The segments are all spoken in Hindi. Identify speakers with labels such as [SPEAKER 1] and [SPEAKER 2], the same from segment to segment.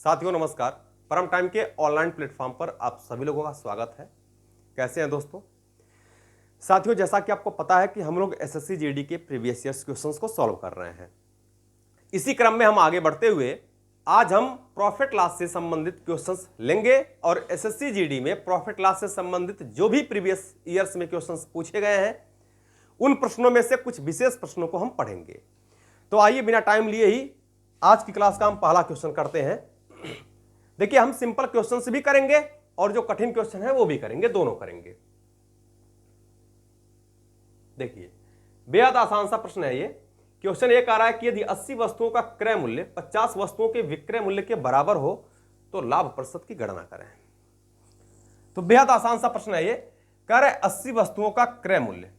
[SPEAKER 1] साथियों नमस्कार। परम टाइम के ऑनलाइन प्लेटफॉर्म पर आप सभी लोगों का स्वागत है। कैसे हैं दोस्तों? साथियों, जैसा कि आपको पता है कि हम लोग एसएससी जीडी के प्रीवियस ईयर्स क्वेश्चंस को सॉल्व कर रहे हैं। इसी क्रम में हम आगे बढ़ते हुए आज हम प्रॉफिट लॉस से संबंधित क्वेश्चंस लेंगे और एसएससी जीडी में प्रॉफिट लॉस से संबंधित जो भी प्रीवियस ईयर्स में क्वेश्चंस पूछे गए हैं उन प्रश्नों में से कुछ विशेष प्रश्नों को हम पढ़ेंगे। तो आइए बिना टाइम लिए ही आज की क्लास का हम पहला क्वेश्चन करते हैं। देखिए, हम सिंपल क्वेश्चंस भी करेंगे और जो कठिन क्वेश्चन है वो भी करेंगे, दोनों करेंगे। देखिए, बेहद आसान सा प्रश्न है ये। क्वेश्चन ये कह रहा है कि यदि 80 वस्तुओं का क्रय मूल्य 50 वस्तुओं के विक्रय मूल्य के बराबर हो तो लाभ प्रतिशत की गणना करें। तो बेहद आसान सा प्रश्न है ये। कह रहे 80 वस्तुओं का क्रय मूल्य,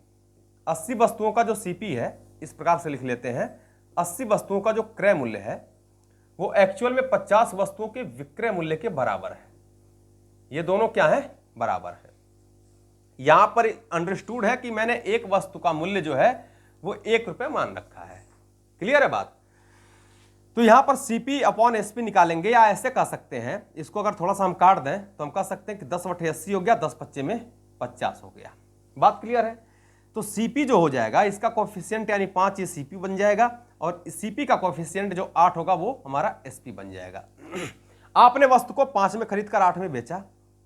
[SPEAKER 1] 80 वस्तुओं का जो सीपी है इस प्रकार से लिख लेते हैं। 80 वस्तुओं का जो क्रय मूल्य है वो एक्चुअल में 50 वस्तुओं के विक्रय मूल्य के बराबर है। ये दोनों क्या है? बराबर है। यहां पर अंडरस्टूड है कि मैंने एक वस्तु का मूल्य जो है वो 1 रुपए मान रखा है। क्लियर है बात? तो यहां पर सीपी अपॉन एसपी निकालेंगे, या ऐसे कह सकते हैं, इसको अगर थोड़ा सा हम काट दें तो हम कह सकते हैं कि 10/80 हो गया, 10×5 में 50 हो गया। बात क्लियर है? तो सीपी जो हो जाएगा इसका कोफिशिएंट यानी 5 ये सीपी बन जाएगा और सीपी का कोफिशिएंट जो 8 होगा वो हमारा एसपी बन जाएगा। आपने वस्तु को 5 में खरीद कर 8 में बेचा,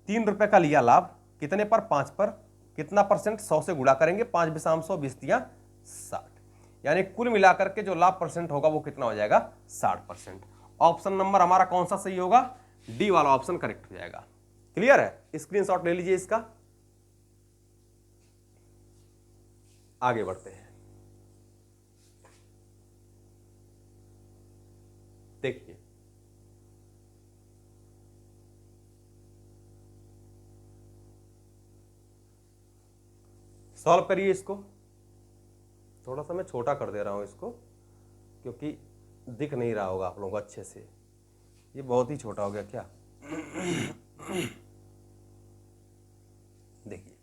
[SPEAKER 1] 3 रुपए का लिया लाभ। कितने पर? 5 पर। कितना परसेंट? 100 से गुणा करेंगे, 5 बिसाम 100, 20 दिया 60, यानी कुल मिलाकर के जो लाभ परसेंट होगा वो कितना हो जाएगा? 60%। ऑप्शन नंबर हमारा कौन सा सही होगा? डी वाला ऑप्शन करेक्ट हो जाएगा। क्लियर है? स्क्रीनशॉट ले लीजिए इसका। आगे बढ़ते हैं। देखिए, सॉल्व करिए इसको। थोड़ा सा मैं छोटा कर दे रहा हूं इसको क्योंकि दिख नहीं रहा होगा आप लोगों को अच्छे से। ये बहुत ही छोटा हो गया क्या? देखिए,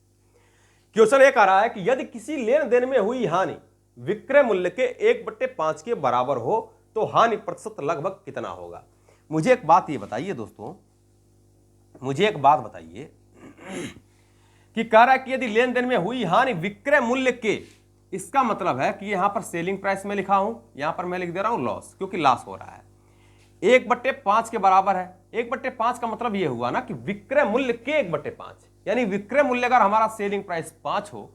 [SPEAKER 1] क्वेश्चन ये कह रहा है कि यदि किसी लेन देन में हुई हानि विक्रय मूल्य के 1/5 के बराबर हो तो हानि प्रतिशत लगभग कितना होगा? मुझे एक बात ये बताइए दोस्तों, मुझे एक बात बताइए कि कह रहा है कि यदि लेन देन में हुई हानि विक्रय मूल्य के, इसका मतलब है कि यहां पर सेलिंग प्राइस में लिखा हूं, यहां पर मैं लिख दे रहा हूं लॉस, क्योंकि लॉस हो रहा है। 1/5 के बराबर है। 1/5 का मतलब यह हुआ ना कि विक्रय मूल्य के 1/5, यानी विक्रय मूल्य अगर हमारा सेलिंग प्राइस 5 हो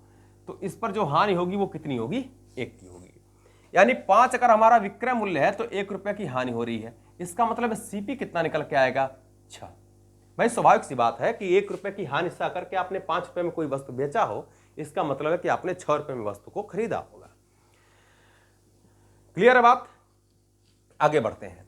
[SPEAKER 1] तो इस पर जो हानि होगी वो कितनी होगी? 1 की होगी। यानी 5 अगर हमारा विक्रय मूल्य है तो 1 रुपए की हानि हो रही है। इसका मतलब सीपी कितना निकल के आएगा? 6। भाई स्वाभाविक सी बात है कि 1 रुपए की हानि से करके आपने 5 रुपए में कोई वस्तु बेचा हो, इसका मतलब है कि आपने 6 रुपए में वस्तु को खरीदा होगा। क्लियर है बात? आगे बढ़ते हैं।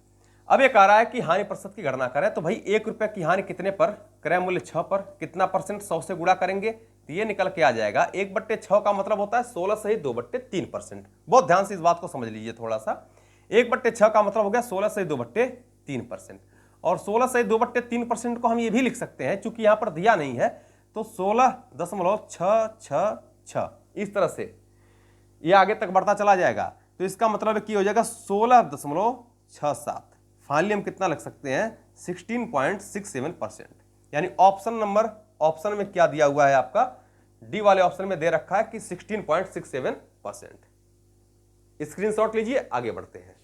[SPEAKER 1] अब ये कह रहा है कि हानि प्रतिशत की गणना करें। तो भाई 1 रुपए की हानि कितने पर? क्रय मूल्य 6 पर। कितना परसेंट? 100 से गुणा करेंगे तो ये निकल के आ जाएगा 1/6 का मतलब होता है 16 सही 2/3%। बहुत ध्यान से इस बात को समझ लीजिए थोड़ा सा। 1/6 का मतलब हो गया 16 सही 2/3%, और 16 सही 2/3% को हम ये भी लिख सकते हैं, चूंकि यहां पर दिया नहीं है तो 16.666 इस तरह से ये आगे तक बढ़ता चला जाएगा। तो इसका मतलब कि हो जाएगा 16.67। फाइनली हम कितना लिख सकते हैं? 16.67%। यानी ऑप्शन नंबर, ऑप्शन में क्या दिया हुआ है आपका? डी वाले ऑप्शन में दे रखा है कि 16.67%। स्क्रीनशॉट लीजिए, आगे बढ़ते हैं।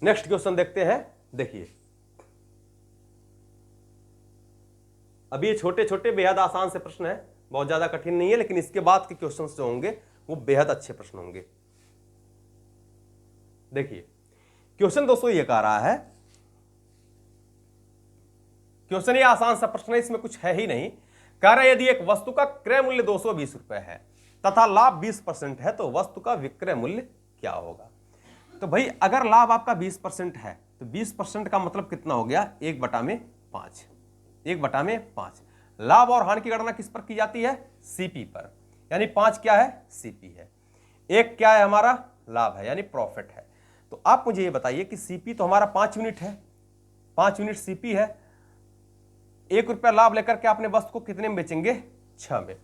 [SPEAKER 1] नेक्स्ट क्वेश्चन देखते हैं। देखिए, अभी ये छोटे छोटे बेहद आसान से प्रश्न है, बहुत ज्यादा कठिन नहीं है, लेकिन इसके बाद के क्वेश्चंस जो होंगे वो बेहद अच्छे प्रश्न होंगे। देखिए, क्वेश्चन दोस्तों ये कह रहा है, क्वेश्चन ये आसान सा प्रश्न है, इसमें कुछ है ही नहीं। कह रहा है यदि एक वस्तु का क्रय मूल्य 220 रुपए है तथा लाभ 20% है तो वस्तु का विक्रय मूल्य क्या होगा? तो भाई अगर लाभ आपका 20% है तो 20% का मतलब कितना हो गया? 1/5। 1/5। लाभ और हानि की गणना किस पर की जाती है? सीपी पर। यानी 5 क्या है? सीपी है। 1 क्या है? हमारा लाभ है, यानी प्रॉफिट है। तो आप मुझे ये बताइए कि सीपी तो हमारा 5 यूनिट है, 5 यूनिट सीपी है। 1 रुपया लाभ लेकर के आपने वस्तु को कितने में बेचेंगे? 6 में।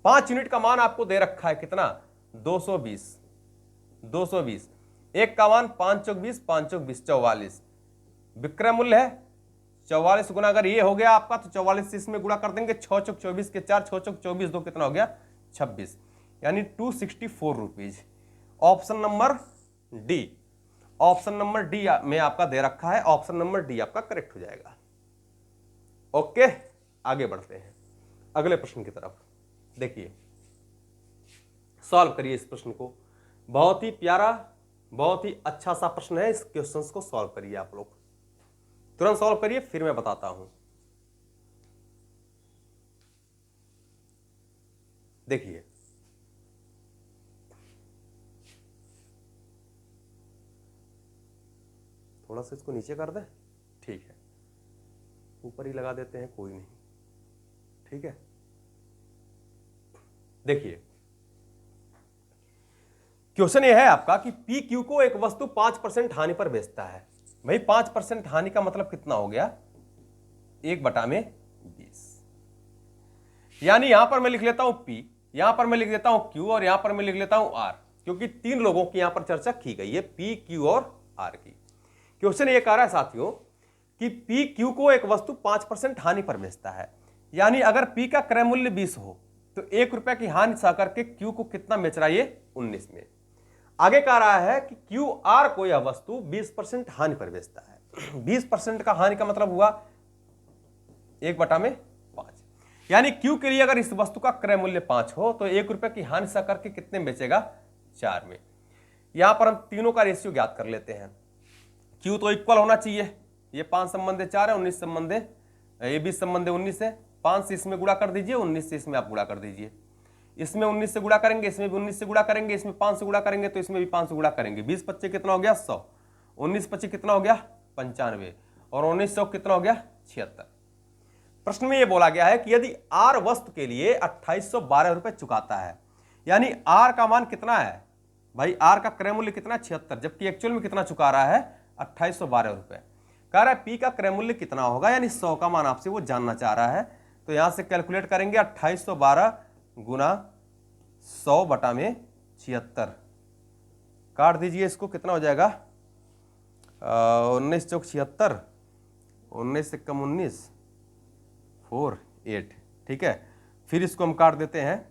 [SPEAKER 1] 5 यूनिट का मान आपको दे रखा है कितना? 220। 1 का मान 5 चौक 20, 5 चौक 20, 44 विक्रय मूल्य है। 44 गुना अगर ये हो गया आपका तो 44 से इसमें गुणा कर देंगे, 6 चौक 24 के 4, 6 चौक 24 2 कितना हो गया 26, यानी 264 rupees. Option number D, option number D में आपका दे रखा है, ऑप्शन नंबर डी आपका करेक्ट हो जाएगा। ओके, आगे बढ़ते हैं अगले प्रश्न की तरफ। देखिए सॉल्व करिए इस प्रश्न को, बहुत ही प्यारा, बहुत ही अच्छा सा प्रश्न है। इस क्वेश्चंस को सॉल्व करिए आप लोग, तुरंत सॉल्व करिए, फिर मैं बताता हूं। देखिए थोड़ा सा इसको नीचे कर दें, ठीक है, ऊपर ही लगा देते हैं, कोई नहीं, ठीक है। देखिए क्वेश्चन ये है आपका कि पी क्यू को एक वस्तु 5% हानि पर बेचता है। भाई 5% हानि का मतलब कितना हो गया, 1/20, यानी यहां पर मैं लिख लेता हूं P, यहां पर मैं लिख देता हूं Q और यहां पर मैं लिख लेता हूं R, क्योंकि 3 लोगों की यहां पर चर्चा की गई है, P, Q और R की। क्वेश्चन ये कह रहा है साथियों कि P Q को एक वस्तु 5% हानि पर बेचता है, यानी अगर P का क्रय मूल्य 20 हो तो 1 रुपए की हानि सह करके Q को कितना बेच रहा है, ये 19 में। आगे कह रहा है कि QR को यह वस्तु 20% हानि पर बेचता है। 20% का हानि का मतलब हुआ 1/5, यानी Q के लिए अगर इस वस्तु का क्रय मूल्य 5 हो तो 1 रुपए की हानि सह करके कितने में बेचेगा, 4 में। यहां पर हम तीनों का रेशियो ज्ञात कर लेते हैं। Q तो इक्वल होना चाहिए, ये 5 संबंधे 4 है, 19 संबंधे, ये 20 संबंधे 19 है, 5 से इसमें गुणा कर दीजिए, 19 से इसमें आप गुणा कर दीजिए। इसमें 19 से गुणा करेंगे, इसमें भी 19 से गुणा करेंगे, इसमें 5 से गुणा करेंगे तो इसमें भी 5 से गुणा करेंगे। 20 25 कितना हो गया 100, 19 25 कितना हो गया 95 और 1900 कितना हो गया 76। प्रश्न में यह बोला गया है कि यदि आर वस्तु के लिए 2812 रुपए चुकाता है, यानी आर का मान कितना है भाई, आर का क्रय मूल्य कितना 76, जबकि एक्चुअल में कितना चुका रहा है 2812 रुपए। कह रहा है पी का क्रय मूल्य कितना होगा, यानी 100 का मान आपसे वो जानना चाह रहा है। तो यहां से कैलकुलेट करेंगे, 2812 गुना 100/76, काट दीजिए इसको, कितना हो जाएगा 19 चौक 76, 19 से कम 19, 4 8, ठीक है। फिर इसको हम काट देते हैं,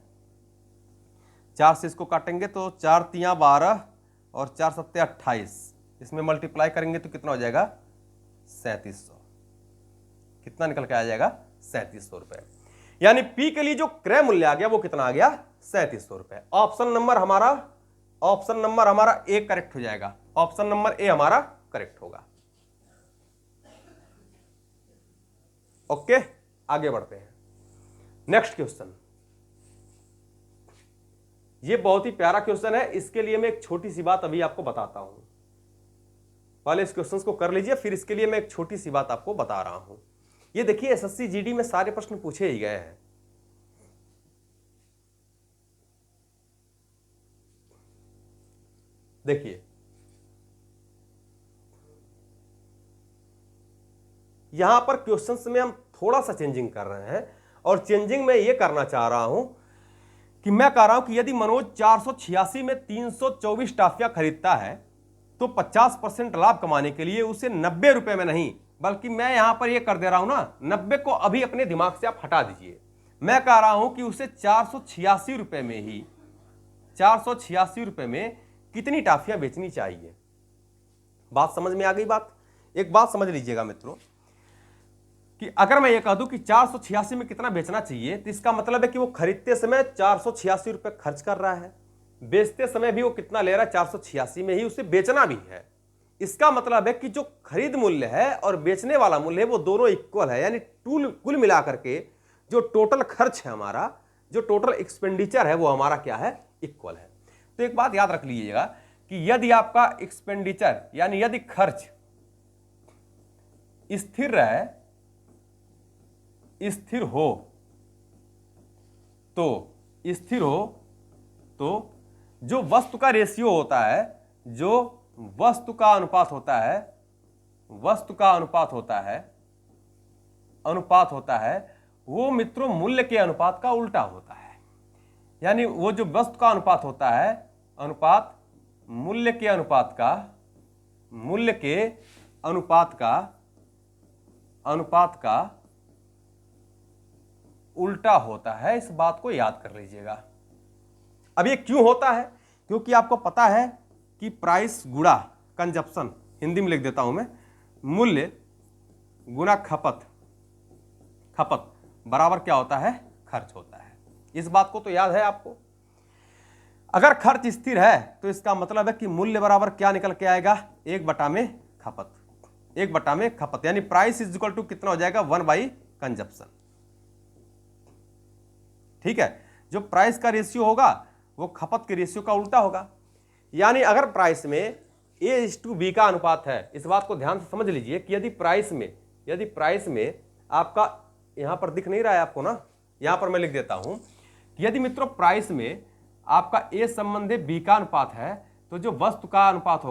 [SPEAKER 1] 4 से इसको काटेंगे तो 4 तियां 12 और 4 सत्ते 28, इसमें मल्टीप्लाई करेंगे तो कितना हो जाएगा 3700, कितना निकल के आ जाएगा 3700 रुपए। यानी P के लिए जो क्रय मूल्य आ गया वो कितना आ गया 3700 रुपए। ऑप्शन नंबर हमारा ए करेक्ट हो जाएगा, ऑप्शन नंबर ए हमारा करेक्ट होगा। ओके, आगे बढ़ते हैं नेक्स्ट क्वेश्चन। ये बहुत ही प्यारा क्वेश्चन है, इसके लिए मैं एक छोटी सी बात अभी आपको बताता हूं। पहले इस क्वेश्चन को कर लीजिए, फिर इसके लिए मैं एक छोटी सी बात आपको बता रहा हूं। ये देखिए एसएससी जीडी में सारे प्रश्न पूछे ही गए हैं। देखिए यहां पर क्वेश्चंस में हम थोड़ा सा चेंजिंग कर रहे हैं, और चेंजिंग में यह करना चाह रहा हूं कि मैं कह रहा हूं कि यदि मनोज 486 में 324 टाफियां खरीदता है तो 50% लाभ कमाने के लिए उसे 90 रुपए में नहीं, बल्कि मैं यहां पर यह कर दे रहा हूं ना, 90 को अभी अपने दिमाग से आप हटा दीजिए। मैं कह रहा हूं कि उसे 486 रुपए में ही, 486 रुपए में कितनी टाफियां बेचनी चाहिए। बात समझ में आ गई? बात एक बात समझ लीजिएगा मित्रों कि अगर मैं ये कह दूं कि 486 में कितना बेचना चाहिए, तो इसका मतलब है कि वो खरीदते समय 486 रुपए खर्च कर रहा है, बेचते समय भी वो कितना ले रहा है 486 में ही उसे बेचना भी है। इसका मतलब है कि जो खरीद मूल्य है और बेचने वाला मूल्य है वो दोनों इक्वल है, यानी कुल मिलाकर के जो टोटल खर्च है हमारा, जो टोटल एक्सपेंडिचर है वो हमारा क्या है, इक्वल है। तो एक बात याद रख लीजिएगा कि यदि आपका एक्सपेंडिचर यानी यदि खर्च स्थिर रहे, स्थिर हो तो जो वस्तु का रेशियो होता है, जो वस्तु का अनुपात होता है वो मित्रों मूल्य के अनुपात का उल्टा होता है। यानी वो जो वस्तु का अनुपात होता है, अनुपात मूल्य के अनुपात का उल्टा होता है, इस बात को याद कर लीजिएगा। अब ये क्यों होता है? क्योंकि आपको पता है कि प्राइस गुणा कंजप्शन, हिंदी में लिख देता हूं मैं, मूल्य गुणा खपत बराबर क्या होता है? खर्च होता है। इस बात को तो याद है आपको। अगर खर्च स्थिर है तो इसका मतलब है कि मूल्य बराबर क्या निकल के आएगा? 1/खपत, यानी प्राइस इज इक्वल टू कितना हो जाएगा? 1/कंजप्शन। ठीक है, जो प्राइस का रेशियो होगा वो खपत के रेशियो का उल्टा होगा। यानी अगर प्राइस में A/B का अनुपात है, इस बात को ध्यान से समझ लीजिए कि यदि प्राइस में आपका, यहां पर दिख नहीं रहा है आपको ना, यहां पर मैं लिख देता हूं कि यदि मित्रों प्राइस में आपका A संबंधी B का अनुपात है, तो जो वस्तु का अनुपात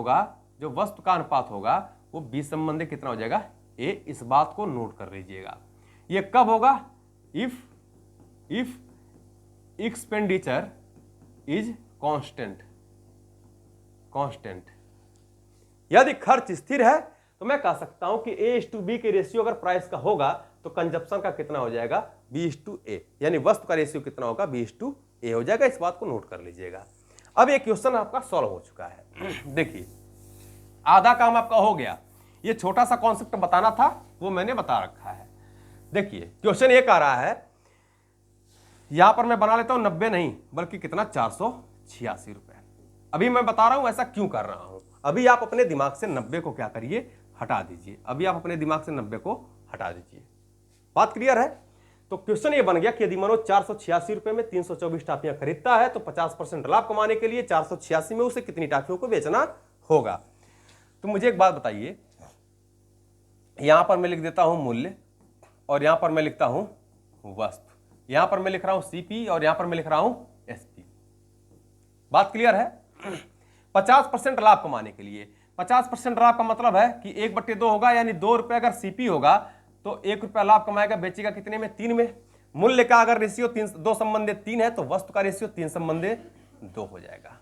[SPEAKER 1] होगा वो B संबंधी कितना हो जाएगा? A। इस बात को नोट कर लीजिएगा। ये कब होगा? If expenditure is constant. यदि खर्च स्थिर है तो मैं कह सकता हूं कि A/B के रेशियो अगर प्राइस का होगा तो कंजप्शन का कितना हो जाएगा? B/A, यानी वस्तु का रेशियो कितना होगा? B/A हो जाएगा। इस बात को नोट कर लीजिएगा। अब ये क्वेश्चन आपका सॉल्व हो चुका है। देखिए, आधा काम आपका हो गया। ये छोटा सा कॉन्सेप्ट बताना था, वो मैंने बता रखा है। देखिए, क्वेश्चन एक आ रहा है, यहां पर मैं बना लेता हूं 90 नहीं बल्कि कितना? 486 रुपए। अभी मैं बता रहा हूं ऐसा क्यों कर रहा हूं। अभी आप अपने दिमाग से 90 को क्या करिए? हटा दीजिए। बात क्लियर है? तो क्वेश्चन ये बन गया कि यदि मानो 486 रुपए में 324 टाफियां खरीदता है तो 50% लाभ कमाने के लिए 486 में उसे कितनी टाफियों को बेचना होगा। तो मुझे एक बात बताइए, यहां पर मैं लिख देता हूं मूल्य और यहां पर मैं लिखता हूं वस्तु, यहां पर मैं लिख रहा हूं CP और यहां पर मैं लिख रहा हूं SP। बात क्लियर है? 50% लाभ कमाने के लिए, 50% लाभ का मतलब है कि 1/2 होगा, यानी 2 रुपए अगर CP होगा तो 1 रुपया लाभ कमाएगा, बेचेगा कितने में? 3 में। मूल्य का अगर रेशियो 2 संबंधे 3 है तो वस्तु का रेशियो 3 संबंधे 2 हो जाएगा।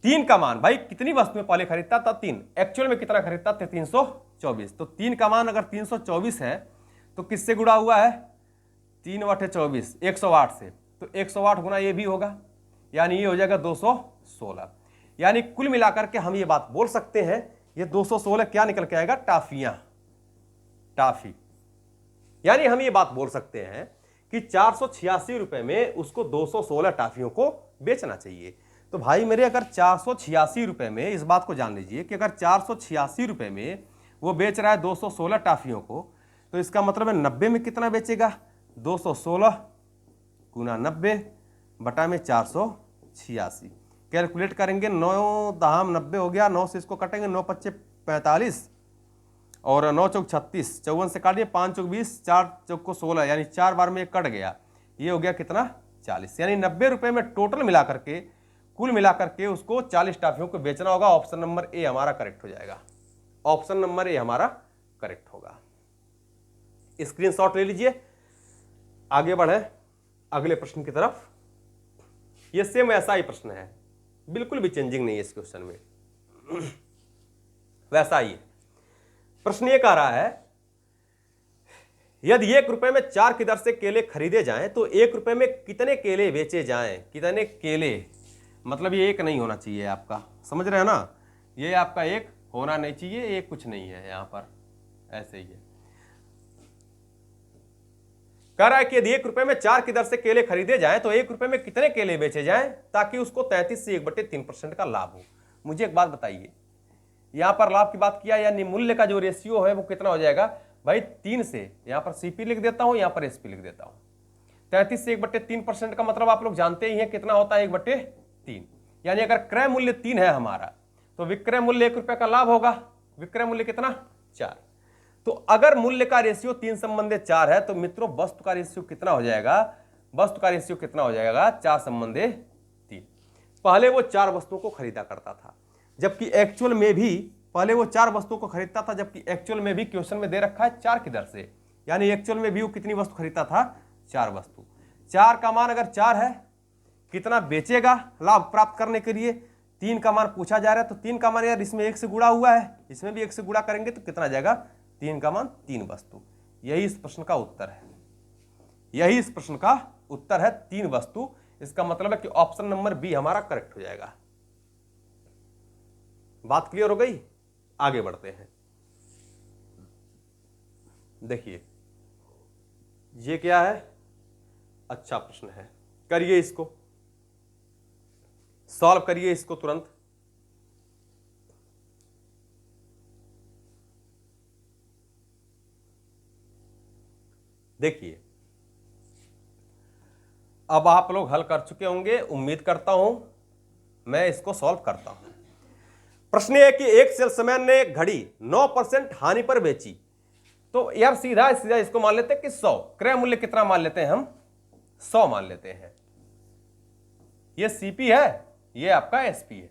[SPEAKER 1] 3 का मान भाई कितनी वस्तुएं पहले खरीदता था? 3। एक्चुअल में कितना खरीदता था? 324। तो 3 का मान अगर 324 है तो किससे गुणा हुआ है? 3/24, 108 से। तो 108 गुना ये भी होगा, यानी ये हो जाएगा 216। यानी कुल मिलाकर के हम ये बात बोल सकते हैं, ये 216 क्या निकल के आएगा? टाफी। यानी हम ये बात बोल सकते हैं कि 486 रुपए में उसको 216 टाफियों को बेचना चाहिए। तो भाई मेरे, अगर 486 रुपए में, इस बात को जान लीजिए कि अगर 486 रुपए में वो बेच रहा है 216 टाफियों को, तो इसका मतलब है 90 में कितना बेचेगा? 216 गुना 90 बटा में 486। कैलकुलेट करेंगे, 9 दाम 90 हो गया, 9 से इसको कटेंगे, 9 पच्चे 45 और 9 चौक 36, 54 से काटिए, 5 चौक 20, 4 चौक को 16, यानी 4 बार में कट गया। ये हो गया कितना? 40। यानी 90 रुपए में टोटल मिलाकर के, कुल मिलाकर के उसको 40 टाफियों को बेचना होगा। ऑप्शन नंबर ए हमारा करेक्ट हो जाएगा। ऑप्शन नंबर ए हमारा करेक्ट होगा। स्क्रीनशॉट ले लीजिए, आगे बढ़े अगले प्रश्न की तरफ। ये सेम ऐसा ही प्रश्न है, बिल्कुल भी चेंजिंग नहीं है इस क्वेश्चन में, वैसा ही है। प्रश्न ये कह रहा है, यदि 1 रुपए में 4 की दर से केले खरीदे जाएं तो 1 रुपए में कितने केले बेचे जाएं? कितने केले, मतलब ये एक नहीं होना चाहिए आपका, समझ रहे हैं ना? ये आपका एक होना नहीं चाहिए, ये कुछ नहीं है, यहां पर ऐसे ही है। कह रहा है कि यदि 1 रुपए में 4 की दर से केले खरीदे जाएं तो 1 रुपए में कितने केले बेचे जाएं ताकि उसको 33 से 1/3% का लाभ हो। मुझे एक बात बताइए, यहां पर लाभ की बात किया, यानी मूल्य का जो रेशियो है वो कितना हो जाएगा भाई? 3 से, यहां पर CP लिख देता हूं, यहां पर SP लिख देता हूं। 33 से 1/3% का मतलब आप लोग जानते ही हैं कितना होता है? 1/3। यानी अगर क्रय मूल्य 3 है हमारा तो विक्रय मूल्य 1 रुपए का लाभ होगा। विक्रय मूल्य कितना? 4। तो अगर मूल्य का रेशियो 3 संबंधे 4 है तो मित्रों वस्तु का रेशियो कितना हो जाएगा? वस्तु का रेशियो कितना हो जाएगा? 4 संबंधे 3। पहले वो 4 वस्तुओं को खरीदा करता था, जबकि एक्चुअल में भी पहले वो 4 वस्तुओं को खरीदता था, जबकि एक्चुअल में भी क्वेश्चन में दे रखा है 4 की दर से, यानी एक्चुअल में भी वो कितनी वस्तु खरीदता था? 4 वस्तु। 4 का मान अगर 4 है, कितना बेचेगा लाभ प्राप्त करने के लिए? 3 का मान पूछा जा रहा है, तो 3 का मान यार इसमें 1 से गुणा हुआ है, इसमें भी 1 से गुणा करेंगे तो कितना जाएगा, 3 का मान 3 वस्तु। यही इस प्रश्न का उत्तर है, यही इस प्रश्न का उत्तर है, 3 वस्तु। इसका मतलब है कि ऑप्शन नंबर बी हमारा करेक्ट हो जाएगा। बात क्लियर हो गई, आगे बढ़ते हैं। देखिए ये क्या है, अच्छा प्रश्न है, करिए इसको, सॉल्व करिए इसको तुरंत। देखिए अब आप लोग हल कर चुके होंगे, उम्मीद करता हूं। मैं इसको सॉल्व करता हूं। प्रश्न है कि एक सेल्समैन ने घड़ी 9% हानि पर बेची, तो यार सीधा सीधा इसको मान लेते हैं कि 100, क्रय मूल्य कितना मान लेते हैं हम, 100 मान लेते हैं। ये सीपी है, ये आपका एसपी है।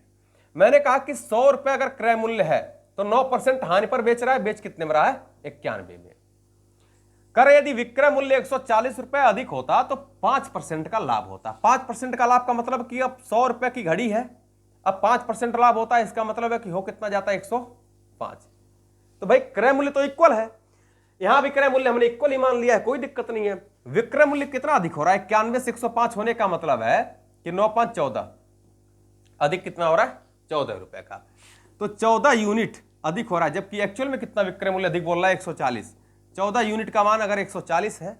[SPEAKER 1] मैंने कहा कि 100 रुपए अगर क्रय मूल्य है तो 9% हानि पर बेच रहा है, बेच कितने में रहा है, 91 में। कर यदि विक्रय मूल्य 140 रुपए अधिक होता तो 5% का लाभ होता। 5% का लाभ का मतलब कि अब 100 रुपए की घड़ी है, अब 5% लाभ होता है, इसका मतलब है कि हो कितना जाता है, 105। तो भाई क्रय मूल्य तो इक्वल है, यहां विक्रय मूल्य हमने इक्वल ही मान लिया है, कोई दिक्कत नहीं है। विक्रय मूल्य कितना अधिक हो रहा है, 91 से 105 होने का मतलब है कि 9 5 14, अधिक कितना हो रहा है, 14 रुपए का। तो 14 यूनिट अधिक हो रहा है, जबकि एक्चुअल में कितना विक्रय मूल्य अधिक बोल रहा है, 140। 14 यूनिट का मान अगर 140 है,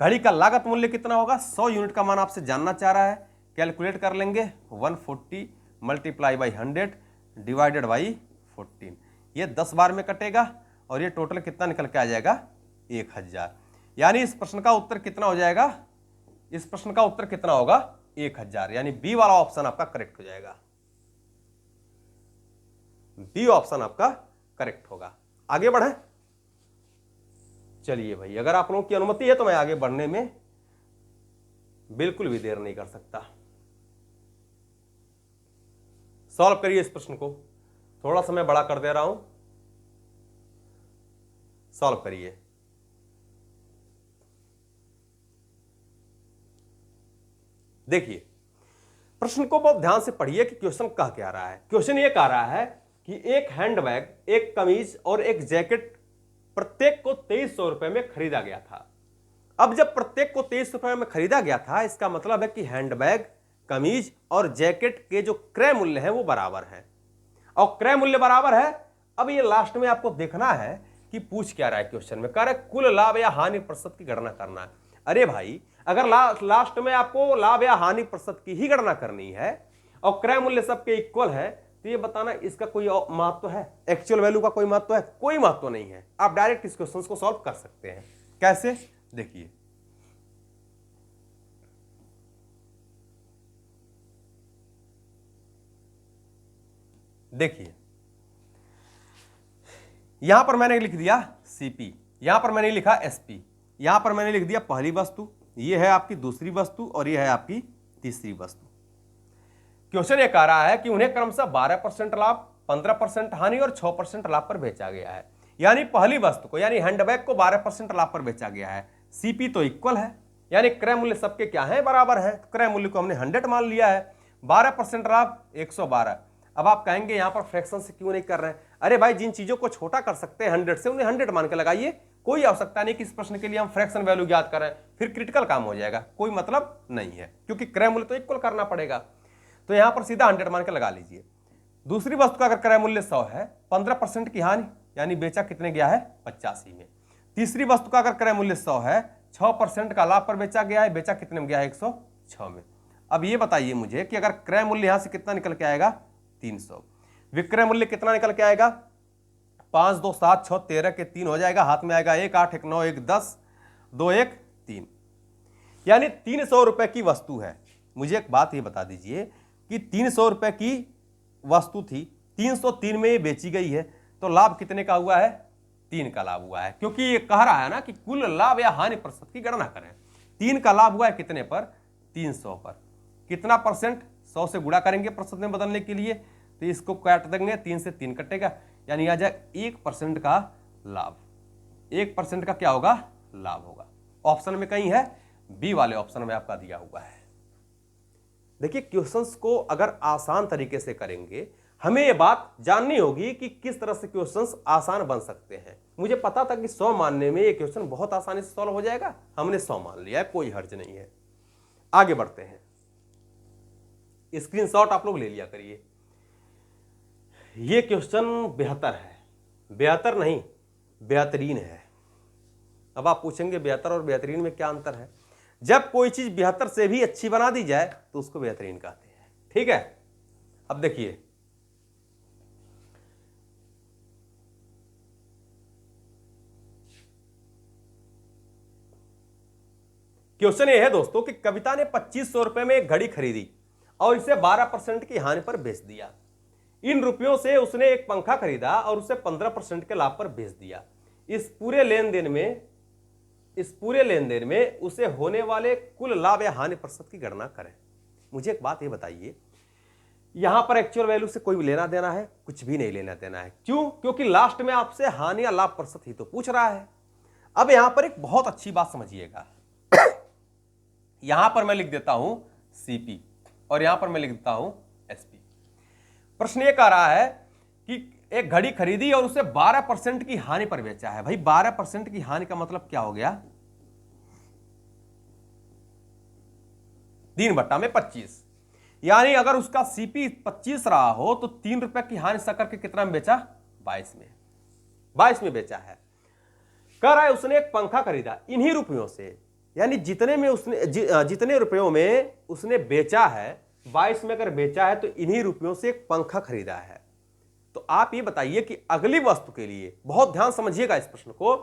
[SPEAKER 1] घड़ी का लागत मूल्य कितना होगा, 100 यूनिट का मान आपसे जानना चाह रहा है। कैलकुलेट कर लेंगे, 140 मल्टीप्लाई बाई 100 डिवाइडेड बाई 14, ये 10 बार में कटेगा और ये टोटल कितना निकल के आ जाएगा, 1000। यानी इस प्रश्न का उत्तर कितना हो जाएगा, इस प्रश्न का उत्तर कितना होगा, 1000। यानी बी वाला ऑप्शन आपका करेक्ट हो जाएगा, बी ऑप्शन आपका करेक्ट होगा। आगे बढ़े, चलिए भाई, अगर आप लोगों की अनुमति है तो मैं आगे बढ़ने में बिल्कुल भी देर नहीं कर सकता। सॉल्व करिए इस प्रश्न को, थोड़ा सा मैं बड़ा कर दे रहा हूं, सॉल्व करिए। देखिए प्रश्न को बहुत ध्यान से पढ़िए कि क्वेश्चन कह क्या रहा है। क्वेश्चन ये कह रहा है कि एक हैंडबैग, एक कमीज और एक जैकेट प्रत्येक को 2300 रुपए में खरीदा गया था। अब जब प्रत्येक को 2300 रुपए में खरीदा गया था, इसका मतलब है कि हैंडबैग, कमीज और जैकेट के जो क्रय मूल्य है वो बराबर है, और क्रय मूल्य बराबर है। अब ये लास्ट में आपको देखना है कि पूछ क्या रहा है क्वेश्चन में, कह रहा है कुल लाभ या हानि प्रतिशत की गणना करना है। अरे भाई अगर लास्ट में आपको लाभ या हानि प्रतिशत की ही गणना करनी है और क्रय मूल्य सबके इक्वल है, तो ये बताना इसका कोई महत्व है, एक्चुअल वैल्यू का कोई महत्व है, कोई महत्व नहीं है। आप डायरेक्ट इस क्वेश्चन को सॉल्व कर सकते हैं। कैसे, देखिए देखिए यहां पर मैंने लिख दिया सीपी, यहां पर मैंने लिखा एसपी, यहां पर मैंने लिख दिया पहली वस्तु, ये है आपकी दूसरी वस्तु और ये है आपकी तीसरी वस्तु। क्वेश्चन ये कह रहा है कि उन्हें क्रमशः 12% लाभ, 15% हानि और 6% लाभ पर बेचा गया है। यानी पहली वस्तु को, यानी हैंडबैग को 12% लाभ पर बेचा गया है। सीपी तो इक्वल है, यानी क्रय मूल्य सबके क्या है, बराबर है। तो क्रय मूल्य को हमने 100 मान लिया है, 12% लाभ 112। अब आप कहेंगे यहां पर फ्रैक्शन से क्यों नहीं कर रहे हैं? अरे भाई जिन चीजों को छोटा कर सकते हैं 100 से, उन्हें 100 मान के लगाइए, कोई आवश्यकता नहीं कि इस प्रश्न के लिए हम फ्रैक्शन वैल्यू ज्ञात करें, फिर क्रिटिकल काम हो जाएगा, कोई मतलब नहीं है, क्योंकि क्रय मूल्य तो इक्वल करना पड़ेगा। तो यहां पर सीधा 100 मान के लगा लीजिए। दूसरी वस्तु का अगर क्रय मूल्य 100 है, 15% की हानि, यानी बेचा कितने गया है, 85 में। तीसरी वस्तु का अगर क्रय मूल्य 100 है, 6% का लाभ पर बेचा गया है, बेचा कितने में गया है, 106 में। अब ये बताइए मुझे कि अगर क्रय मूल्य यहां से कितना निकल के आएगा, 300, विक्रय मूल्य कितना निकल के आएगा, 5 2 7 6 13 के 3 हो जाएगा, हाथ में आएगा 1 8 1 9 1 10 2 1 3, यानी 300 रुपए की वस्तु है। मुझे एक बात ये बता दीजिए कि 300 रुपए की वस्तु थी, 303 में ये बेची गई है, तो लाभ कितने का हुआ है, 3 का लाभ हुआ है, क्योंकि ये कह रहा है ना कि कुल लाभ या हानि प्रतिशत की गणना करें। 3 का लाभ हुआ है कितने पर, 300 पर। कितना परसेंट, 100 से गुणा करेंगे प्रतिशत में बदलने के लिए, तो इसको काट देंगे, 3 से 3 कटेगा, यानी आ जाए 1% का लाभ। 1% का क्या होगा, लाभ होगा। ऑप्शन में कहीं है, बी वाले ऑप्शन में आपका दिया हुआ है। देखिए क्वेश्चंस को अगर आसान तरीके से करेंगे, हमें यह बात जाननी होगी कि किस तरह से क्वेश्चंस आसान बन सकते हैं। मुझे पता था कि 100 मानने में ये क्वेश्चन बहुत आसानी से सॉल्व हो जाएगा, हमने 100 मान लिया है, कोई हर्ज नहीं है। आगे बढ़ते हैं, स्क्रीनशॉट आप लोग ले लिया करिए। ये क्वेश्चन बेहतर है, बेहतर नहीं बेहतरीन है। अब आप पूछेंगे बेहतर और बेहतरीन में क्या अंतर है? जब कोई चीज बेहतर से भी अच्छी बना दी जाए तो उसको बेहतरीन कहते हैं, ठीक है। अब देखिए, क्वेश्चन ये है दोस्तों कि कविता ने 2500 रुपए में एक घड़ी खरीदी और इसे 12% की हानि पर बेच दिया। इन रुपयों से उसने एक पंखा खरीदा और उसे 15% के लाभ पर बेच दिया। इस पूरे लेन देन में उसे होने वाले कुल लाभ या हानि प्रतिशत की गणना करें। मुझे एक बात ये बताइए, यहां पर एक्चुअल वैल्यू से कोई लेना देना है? कुछ भी नहीं लेना देना है। क्यों? क्योंकि लास्ट में आपसे हानि या लाभ प्रतिशत ही तो पूछ रहा है। अब यहां पर एक बहुत अच्छी बात समझिएगा, यहां पर मैं लिख देता हूं सीपी और यहां पर मैं लिख देता हूं एसपी। प्रश्न ये कह रहा है कि एक घड़ी खरीदी और उसे 12% की हानि पर बेचा है। भाई 12% की हानि का मतलब क्या हो गया? 3/25, यानी अगर उसका सीपी 25 रहा हो तो 3 रुपए की हानि से करके कितना में बेचा? 22 में बेचा है। कह रहा है उसने एक पंखा खरीदा इन्हीं रुपयों से, यानी जितने रुपयों में उसने बेचा है, 22 में अगर बेचा है तो इन्हीं रुपयों से एक पंखा खरीदा है। तो आप ये बताइए कि अगली वस्तु के लिए, बहुत ध्यान समझिएगा इस प्रश्न को,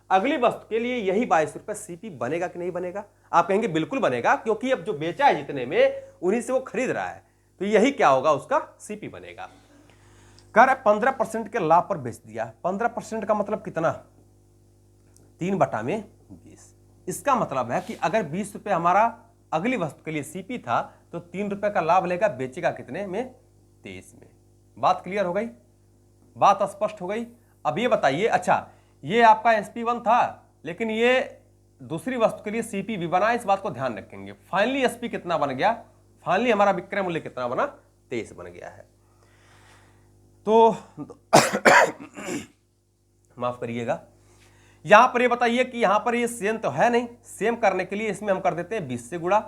[SPEAKER 1] अगली वस्तु के लिए यही 22 रुपए सीपी बनेगा कि नहीं बनेगा? आप कहेंगे बिल्कुल बनेगा, क्योंकि अब जो बेचा है जितने में उन्हीं से वो खरीद रहा है, तो यही क्या होगा? उसका सीपी बनेगा। कह रहा है 15% के लाभ पर बेच दिया। 15% का मतलब कितना? 3/20। इसका मतलब है कि अगर 20 रुपए हमारा अगली वस्तु के लिए सीपी था तो 3 रुपए का लाभ लेगा, बेचेगा कितने में? 23 में। बात क्लियर हो गई? बात स्पष्ट हो गई? अब ये बताइए, अच्छा ये आपका SP1 था, लेकिन ये दूसरी वस्तु के लिए सीपी भी बना, इस बात को ध्यान रखेंगे। फाइनली एसपी कितना बन गया? फाइनली हमारा विक्रय मूल्य कितना बना? 23 बन गया है। तो माफ करिएगा, यहां पर ये बताइए कि यहां पर ये सेम तो है नहीं। सेम करने के लिए इसमें हम कर देते हैं 20 से गुणा,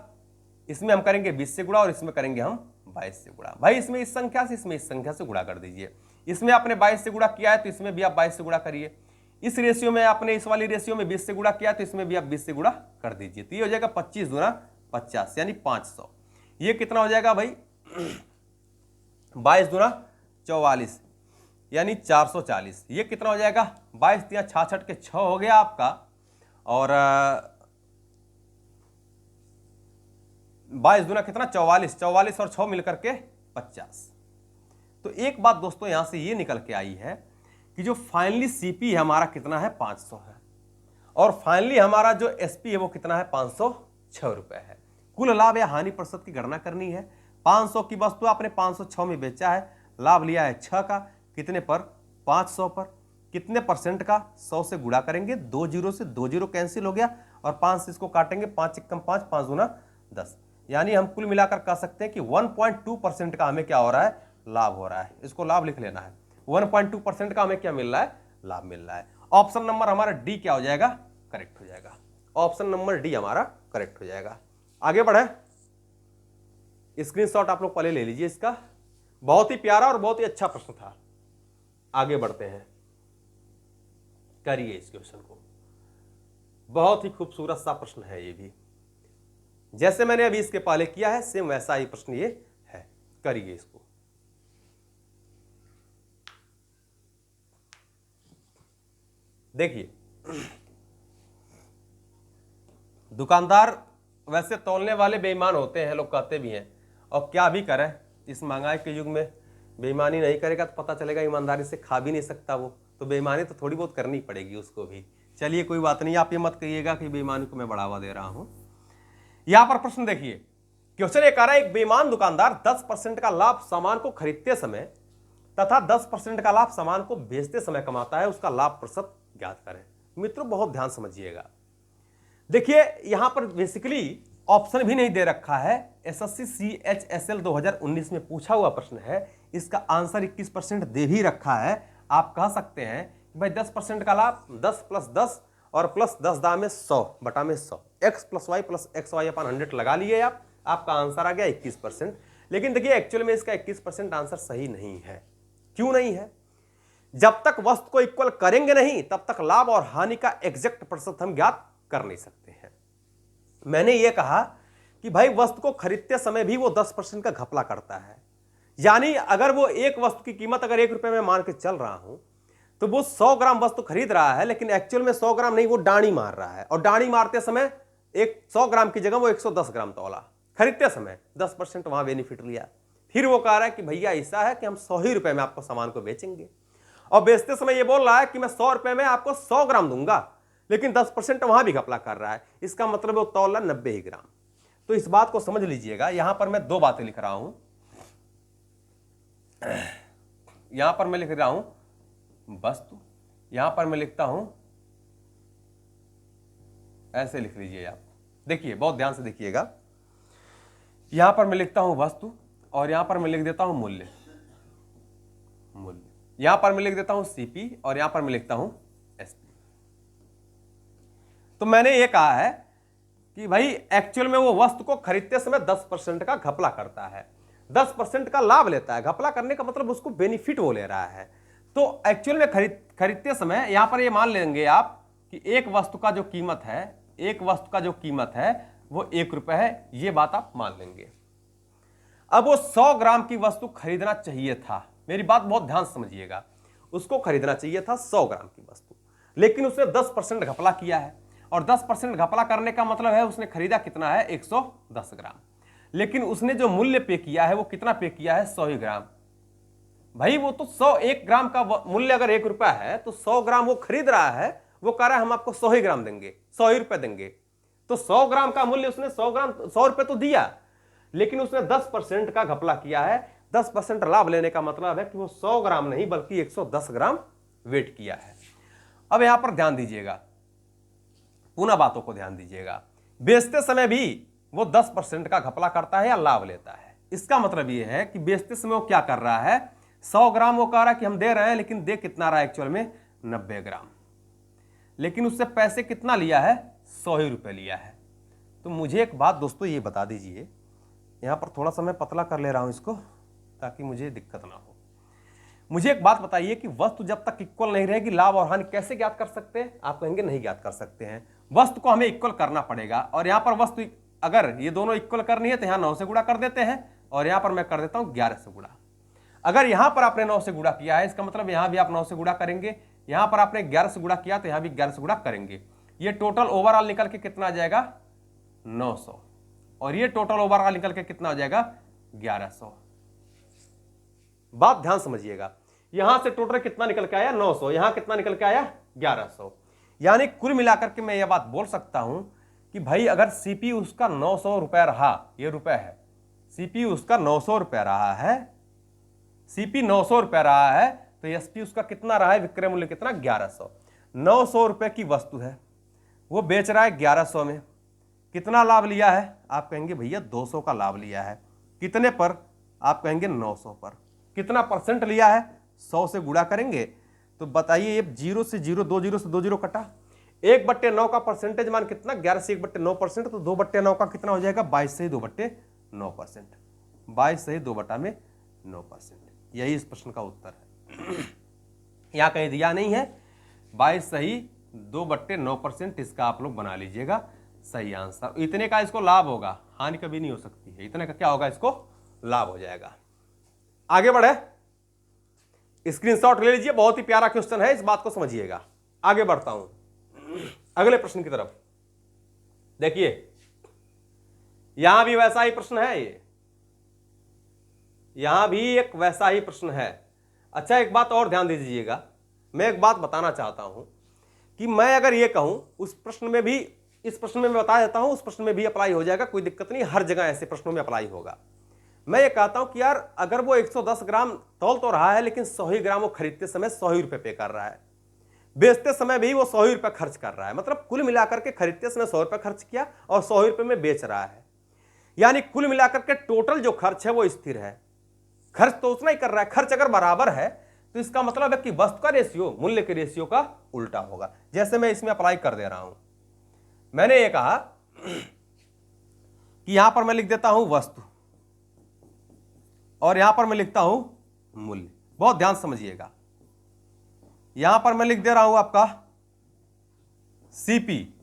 [SPEAKER 1] इसमें हम करेंगे 20 से गुणा और इसमें करेंगे हम 22 से गुणा। भाई इसमें इस संख्या से, इसमें इस संख्या से गुणा कर दीजिए। इसमें आपने 22 से गुणा किया है तो इसमें भी आप 22 से गुणा करिए। इस रेशियो में आपने इस वाली रेशियो में 20 से गुणा किया तो इसमें भी आप 20 से गुणा कर दीजिए। तो ये हो जाएगा 25 दूना 50 यानी 500। ये कितना हो जाएगा भाई? 22 दूना 44 यानी 440। ये कितना हो जाएगा? 22 तिया 66 के 6 हो गया आपका, और 22 दूना कितना? 44। 44 और 6 मिलकर के 50। तो एक बात दोस्तों यहां से ये निकल के आई है कि जो फाइनली सीपी है हमारा कितना है? 500 है, और फाइनली हमारा जो एसपी है वो कितना है? 506 रुपए है। कुल लाभ या हानि प्रतिशत की गणना करनी है। 500 की वस्तु आपने 506 में बेचा है, लाभ लिया है 6 का, कितने पर? 500 पर। कितने परसेंट का? 100 से गुणा करेंगे, 2 जीरो से 2 जीरो कैंसिल हो गया, और 5 से इसको काटेंगे, 5 एकम 5, 5 दूना 10, यानी हम कुल मिलाकर कह सकते हैं कि 1.2% का हमें क्या हो रहा है? लाभ हो रहा है। इसको लाभ लिख लेना है। 1.2% का हमें क्या मिल रहा है? लाभ मिल रहा है। ऑप्शन नंबर हमारा डी क्या हो जाएगा? करेक्ट हो जाएगा। ऑप्शन नंबर डी हमारा करेक्ट हो जाएगा। आगे बढ़े, स्क्रीनशॉट आप लोग पहले ले लीजिए इसका, बहुत ही प्यारा और बहुत ही अच्छा प्रश्न था। आगे बढ़ते हैं, करिए इस क्वेश्चन को। बहुत ही खूबसूरत सा प्रश्न है ये भी, जैसे मैंने अभी इसके पहले किया है सेम वैसा ही प्रश्न ये है। करिए इसको। देखिए, दुकानदार वैसे तौलने वाले बेईमान होते हैं, लोग कहते भी हैं, और क्या भी करें, इस महंगाई के युग में बेईमानी नहीं करेगा तो पता चलेगा ईमानदारी से खा भी नहीं सकता वो, तो बेईमानी तो थोड़ी बहुत करनी पड़ेगी उसको भी। चलिए कोई बात नहीं, आप ये मत कहिएगा कि बेईमानी को मैं बढ़ावा दे रहा हूं। यहां पर प्रश्न देखिए, क्वेश्चन ये कह रहा है एक बेईमान दुकानदार 10% का लाभ सामान को खरीदते समय तथा 10% का लाभ सामान को बेचते समय कमाता है, उसका लाभ प्रतिशत ज्ञात करें। मित्रों बहुत ध्यान समझिएगा। देखिए यहां पर बेसिकली ऑप्शन भी नहीं दे रखा है। एसएससी CHSL 2019 में पूछा हुआ प्रश्न है, इसका आंसर 21% दे भी रखा है। आप कह सकते हैं कि भाई 10% का लाभ 10 + 10 और प्लस 10 दाम में 100 बटा में 100 x + y + xy/100 लगा लिए आप, आपका आंसर आ गया 21%। लेकिन देखिए एक्चुअल में इसका 21% आंसर सही नहीं है। क्यों नहीं है? जब तक वस्तु को इक्वल करेंगे नहीं तब तक लाभ और हानि का एग्जैक्ट प्रतिशत हम ज्ञात कर नहीं सकते हैं। मैंने यह कहा कि भाई वस्तु को खरीदते समय भी वो 10% का घपला करता है, यानी अगर वो एक वस्तु की कीमत अगर 1 रुपए में मान के चल रहा हूं तो वो 100 ग्राम वस्तु खरीद रहा है, लेकिन एक्चुअल में 100 ग्राम नहीं, वो डाणी मार रहा है, और डाणी मारते समय 100 ग्राम की जगह वो 110 ग्राम तौला। खरीदते समय 10% वहां बेनिफिट लिया। फिर वो कह रहा है कि भैया ऐसा है कि हम 100 ही रुपए में आपको सामान को बेचेंगे, और बेचते समय ये बोल रहा है कि मैं 100 रुपए में आपको 100 ग्राम दूंगा, लेकिन 10% वहां भी घपला कर रहा है। इसका मतलब वो तौला 90 ही ग्राम। तो इस बात को समझ लीजिएगा। यहां पर मैं दो बातें लिख रहा हूं। यहां पर मैं लिख रहा हूं वस्तु, यहां पर मैं लिखता हूं, ऐसे लिख लीजिए आप। देखिए बहुत ध्यान से देखिएगा। यहां पर मैं लिखता हूं वस्तु और यहां पर मैं लिख देता हूं मूल्य। यहां पर मैं लिख देता हूं सीपी और यहां पर मैं लिखता हूं एसपी। तो मैंने ये कहा है कि भाई एक्चुअल में वो वस्तु को खरीदते समय 10% का घपला करता है, 10% का लाभ लेता है। घपला करने का मतलब उसको बेनिफिट वो ले रहा है। तो एक्चुअल में खरीदते समय यहां पर ये मान लेंगे आप कि एक वस्तु का जो कीमत है, एक वस्तु का जो कीमत है वो 1 रुपए है, ये बात आप मान लेंगे। अब वो 100 ग्राम की वस्तु खरीदना चाहिए था। मेरी बात बहुत ध्यान से समझिएगा। उसको खरीदना चाहिए था 100 ग्राम की वस्तु, लेकिन उसने 10% घपला किया है, और 10% घपला करने का मतलब है उसने खरीदा कितना है, 110 ग्राम। लेकिन उसने जो मूल्य पे किया है वो कितना पे किया है, 100 ही ग्राम। भाई वो तो 101 ग्राम का मूल्य अगर 1 रुपया है तो 100 ग्राम वो खरीद रहा है, वो कह रहा है हम आपको 100 ही ग्राम देंगे, 100 ही रुपए देंगे। तो 100 ग्राम का मूल्य उसने 100 रुपए तो दिया, लेकिन उसने 10% का घपला किया है। 10% लाभ लेने का मतलब है कि वो 100 ग्राम नहीं बल्कि 110 ग्राम वेट किया है। अब यहां पर ध्यान दीजिएगा, पुनः बातों को ध्यान दीजिएगा। बेचते समय भी वो 10% का घपला करता है या लाभ लेता है। इसका मतलब ये है कि बेचते समय वो क्या कर रहा है, 100 ग्राम वो कह रहा है कि हम दे रहे हैं, लेकिन दे कितना रहा है एक्चुअल में, 90 ग्राम। लेकिन उससे पैसे कितना लिया है, 100 ही रुपए लिया है। तो मुझे एक बात दोस्तों ये बता दीजिए, यहां पर थोड़ा सा मैं पतला कर ले रहा हूं इसको ताकि मुझे दिक्कत ना हो। मुझे एक बात बताइए कि वस्तु जब तक इक्वल नहीं रहेगी लाभ और हानि कैसे ज्ञात कर सकते हैं? आप कहेंगे नहीं ज्ञात कर सकते हैं। वस्तु को हमें इक्वल करना पड़ेगा, और यहां पर वस्तु अगर ये दोनों इक्वल करनी है तो यहां 9 से गुणा कर देते हैं, और यहां पर मैं कर देता हूं 11 से गुणा। अगर यहां पर आपने 9 से गुणा किया है, इसका मतलब यहां भी आप 9 से गुणा करेंगे। यहां पर आपने 11 से गुणा किया तो यहां भी 11 से गुणा करेंगे। ये टोटल ओवरऑल निकल के कितना आ जाएगा, 900, और ये टोटल ओवरऑल निकल के कितना हो जाएगा, 1100। बात ध्यान समझिएगा। यहां से टोटल कितना निकल के आया, 900, यहां कितना निकल के आया, 1100। यानी कुल मिलाकर के मैं यह बात बोल सकता हूं कि भाई अगर सीपी उसका 900 रुपए रहा, ये रुपए है, सीपी उसका 900 रुपए रहा है, सीपी 900 रुपए रहा है, तो एसपी उसका कितना रहा है, विक्रय मूल्य कितना, 1100। 900 रुपए की वस्तु है, वो बेच रहा है 1100 में। कितना लाभ लिया है? आप कहेंगे भैया 200 का लाभ लिया है। कितने पर? आप कहेंगे 900 पर। कितना परसेंट लिया है? 100 से गुणा करेंगे तो बताइए, 0 से 0, 2 0 से 2 0 कटा, 1/9 का परसेंटेज मान कितना, 11 से 1/9%, तो 2/9 का कितना हो जाएगा, 22 से 2/9%। 22 से 2/9%। यही इस प्रश्न का उत्तर है। यहां कहीं दिया नहीं है, 22 सही 2/9%, इसका आप लोग बना लीजिएगा सही आंसर। इतने का इसको लाभ होगा, हानि कभी नहीं हो सकती है। इतने का क्या होगा, इसको लाभ हो जाएगा। आगे बढ़े, स्क्रीनशॉट ले लीजिए, बहुत ही प्यारा क्वेश्चन है, इस बात को समझिएगा। आगे बढ़ता हूं अगले प्रश्न की तरफ। देखिए यहां भी वैसा ही प्रश्न है, ये यहां भी एक वैसा ही प्रश्न है। अच्छा एक बात और ध्यान दीजिएगा, मैं एक बात बताना चाहता हूं कि मैं अगर ये कहूं, उस प्रश्न में भी, इस प्रश्न में मैं बता देता हूं, उस प्रश्न में भी अप्लाई हो जाएगा, कोई दिक्कत नहीं, हर जगह ऐसे प्रश्नों में अप्लाई होगा। मैं ये कहता हूं कि यार अगर वो 110 ग्राम तौल तो रहा है, लेकिन 100 ही ग्राम वो खरीदते समय 100 ही रुपए पे कर रहा है, बेचते समय भी वो 100 ही रुपये खर्च कर रहा है, मतलब कुल मिलाकर के खरीदते समय 100 रुपये खर्च किया और 100 ही रुपये में बेच रहा है। यानी कुल मिलाकर के टोटल जो खर्च है वो स्थिर है, खर्च तो उतना ही कर रहा है। खर्च अगर बराबर है तो इसका मतलब है कि वस्तु का रेशियो मूल्य के रेशियो का उल्टा होगा। जैसे मैं इसमें अप्लाई कर दे रहा हूं, मैंने ये कहा कि यहां पर मैं लिख देता हूं वस्तु और यहां पर मैं लिखता हूं मूल्य। बहुत ध्यान समझिएगा, यहां पर मैं लिख दे रहा हूं आपका सीपी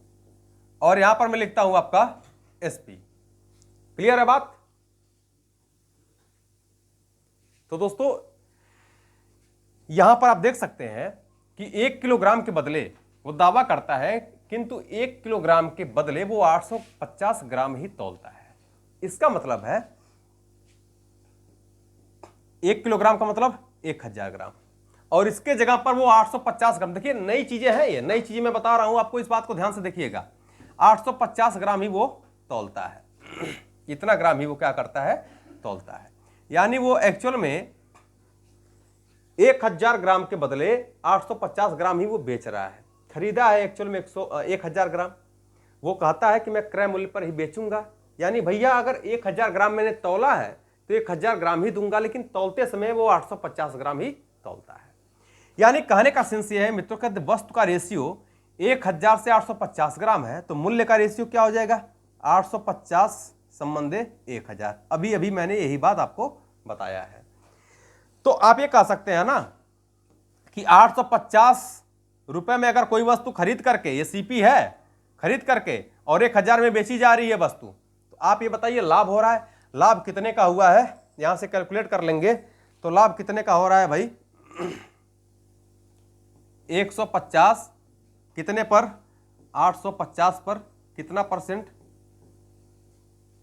[SPEAKER 1] और यहां पर मैं लिखता हूं आपका एसपी। क्लियर है बात? तो दोस्तों यहां पर आप देख सकते हैं कि 1 किलोग्राम के बदले वो दावा करता है, किंतु 1 किलोग्राम के बदले वो 850 ग्राम ही तौलता है। इसका मतलब है 1 किलोग्राम का मतलब 1000 ग्राम और इसके जगह पर वो 850 ग्राम। देखिए नई चीजें हैं, ये नई चीजें मैं बता रहा हूं आपको, इस बात को ध्यान से देखिएगा। 850 ग्राम ही वो तौलता है, इतना ग्राम ही वो क्या करता है, तौलता है। यानी वो एक्चुअल में 1000 ग्राम के बदले 850 ग्राम ही वो बेच रहा है। खरीदा है एक्चुअल में 1000 ग्राम, वो कहता है कि मैं क्रय मूल्य पर ही बेचूंगा। यानी भैया अगर 1000 ग्राम मैंने तौला है तो 1000 ग्राम ही दूंगा, लेकिन तौलते समय वो 850 ग्राम ही तौलता है। यानी कहने का सेंस ये है मित्रों कि वस्तु का रेशियो 1000 से 850 ग्राम है तो मूल्य का रेशियो क्या हो जाएगा, 850 संबंधे 1000। अभी अभी मैंने यही बात आपको बताया है। तो आप ये कह सकते हैं ना कि 850 रुपए में अगर कोई वस्तु खरीद करके, ये सीपी है, खरीद करके और 1000 में बेची जा रही है वस्तु, तो आप ये बताइए लाभ हो रहा है। लाभ कितने का हुआ है, यहां से कैलकुलेट कर लेंगे तो लाभ कितने का हो रहा है भाई, 150 कितने पर, 850 पर कितना परसेंट,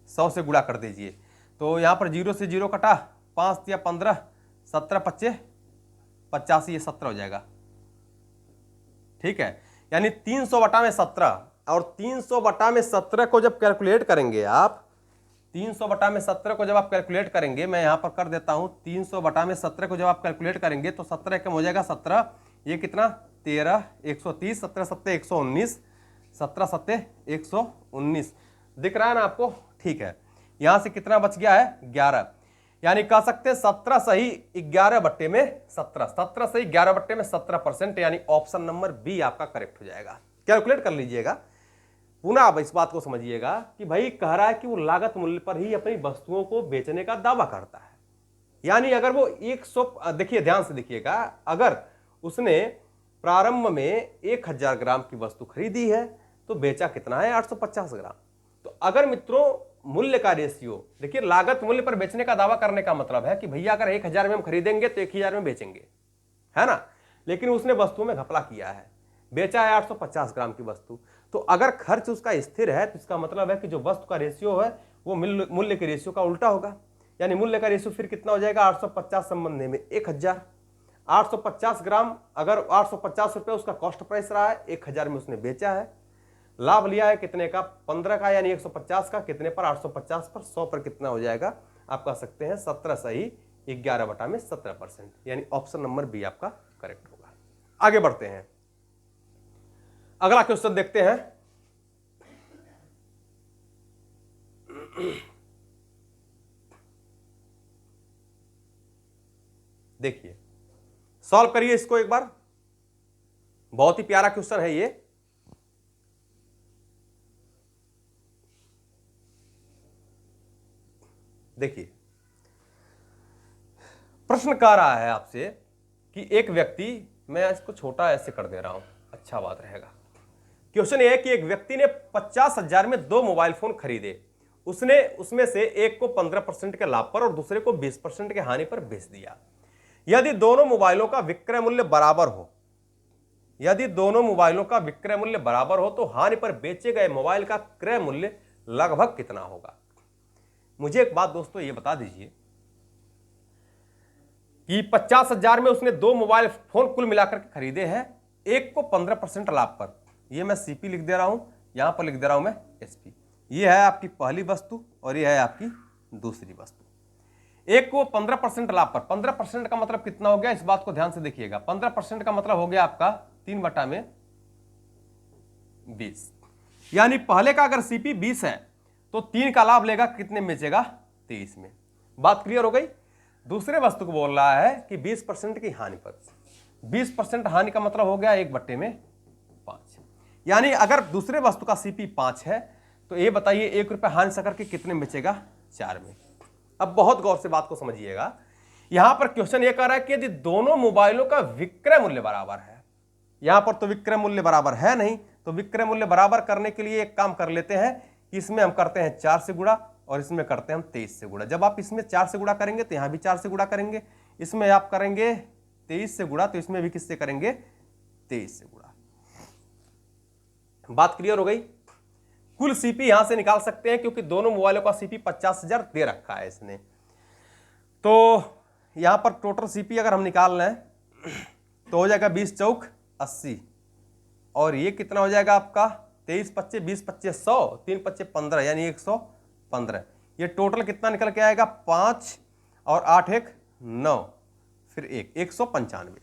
[SPEAKER 1] 100 से गुणा कर दीजिए। तो यहां पर 0 से 0 कटा, 5 या 15, 17 25 85, ये 17 हो जाएगा। ठीक है, यानी 300 बटा में 17, और 300 बटा में 17 को जब कैलकुलेट करेंगे आप, 300 बटा में 17 को जब आप कैलकुलेट करेंगे, मैं यहां पर कर देता हूं, 300 बटा में 17 को जब आप कैलकुलेट करेंगे तो 17 कम हो जाएगा 17, ये कितना 13, 130, 17 7 119, 17 7 119 दिख रहा है ना आपको? ठीक है, यहां से कितना बच गया है, 11। यानी कह सकते हैं 17 सही 11 बट्टे में 17, 17 सही 11 बट्टे में 17%, यानी ऑप्शन नंबर बी आपका करेक्ट हो जाएगा। कैलकुलेट कर लीजिएगा। पुनः आप इस बात को समझिएगा कि भाई कह रहा है कि वो लागत मूल्य पर ही अपनी वस्तुओं को बेचने का दावा करता है। यानी अगर वो 100, देखिए ध्यान से देखिएगा, अगर उसने प्रारंभ में 1000 ग्राम की वस्तु खरीदी है तो बेचा कितना है, 850 ग्राम। तो अगर मित्रों मूल्य का रेशियो, देखिए लागत मूल्य पर बेचने का दावा करने का मतलब है कि भैया अगर 1000 में हम खरीदेंगे तो 1000 में बेचेंगे, है ना, लेकिन उसने वस्तुओं में घपला किया है, बेचा है 850 ग्राम की वस्तु। तो अगर खर्च उसका स्थिर है तो इसका मतलब है कि जो वस्तु का रेशियो है वो मूल्य के रेशियो का उल्टा होगा। यानी मूल्य का रेशियो फिर कितना हो जाएगा, 850 संबंध में 1000, 850 ग्राम, अगर 850 रुपये उसका कॉस्ट प्राइस रहा है, 1000 में उसने बेचा है, लाभ लिया है कितने का, 15 का, यानी 150 का, कितने पर, 850 पर, 100 पर कितना हो जाएगा, आप कह सकते हैं 17 सही 11 बटा में 17%, यानी ऑप्शन नंबर बी आपका करेक्ट होगा। आगे बढ़ते हैं, अगला क्वेश्चन देखते हैं। देखिए सॉल्व करिए इसको एक बार, बहुत ही प्यारा क्वेश्चन है ये। देखिए प्रश्न कह रहा है आपसे कि एक व्यक्ति, मैं इसको छोटा ऐसे कर दे रहा हूं, अच्छा बात रहेगा। क्वेश्चन ये है कि एक व्यक्ति ने 50,000 में 2 मोबाइल फोन खरीदे, उसने उसमें से एक को 15% के लाभ पर और दूसरे को 20% के हानि पर बेच दिया। यदि दोनों मोबाइलों का विक्रय मूल्य बराबर हो, यदि दोनों मोबाइलों का विक्रय मूल्य बराबर हो तो हानि पर बेचे गए मोबाइल का क्रय मूल्य लगभग कितना होगा। मुझे एक बात दोस्तों ये बता दीजिए कि 50,000 में उसने 2 मोबाइल फोन कुल मिलाकर के खरीदे हैं, एक को 15% लाभ पर, ये मैं सीपी लिख दे रहा हूं, यहां पर लिख दे रहा हूं मैं एसपी। ये है आपकी पहली वस्तु और ये है आपकी दूसरी वस्तु। एक को 15% लाभ पर, 15% का मतलब कितना हो गया, इस बात को ध्यान से देखिएगा। 15% का मतलब हो गया आपका 3/20, यानी पहले का अगर सीपी 20 है तो 3 का लाभ लेगा, कितने में बेचेगा? 23 में। बात क्लियर हो गई। दूसरे वस्तु को बोल रहा है कि 20% की हानि पर, 20% हानि का मतलब हो गया 1/5, यानी अगर दूसरे वस्तु का सीपी 5 है तो ये बताइए 1 रुपये हानि से करके कितने में बेचेगा? 4 में। अब बहुत गौर से बात को समझिएगा, यहां पर क्वेश्चन ये कह रहा है कि यदि दोनों मोबाइलों का विक्रय मूल्य बराबर है, यहां पर तो विक्रय मूल्य बराबर है नहीं, तो विक्रय मूल्य बराबर करने के लिए एक काम कर लेते हैं कि इसमें हम करते हैं 4 से गुणा और इसमें करते हैं हम 23 से गुणा। जब आप इसमें 4 से गुणा करेंगे तो यहां भी 4 से गुणा करेंगे, इसमें आप करेंगे 23 से गुणा, तो इसमें भी किससे करेंगे? 23 से गुणा। बात क्लियर हो गई। कुल सीपी यहां से निकाल सकते हैं क्योंकि दोनों मोबाइलों का सीपी 50,000 दे रखा है इसने। तो यहां पर टोटल सीपी अगर हम निकाल लें तो हो जाएगा 20 चौक 80, और ये कितना हो जाएगा आपका? 23 25 20 25 100, 3 25 15, यानी 115। ये टोटल कितना निकल के आएगा? 5 और 8 1 9, फिर 195,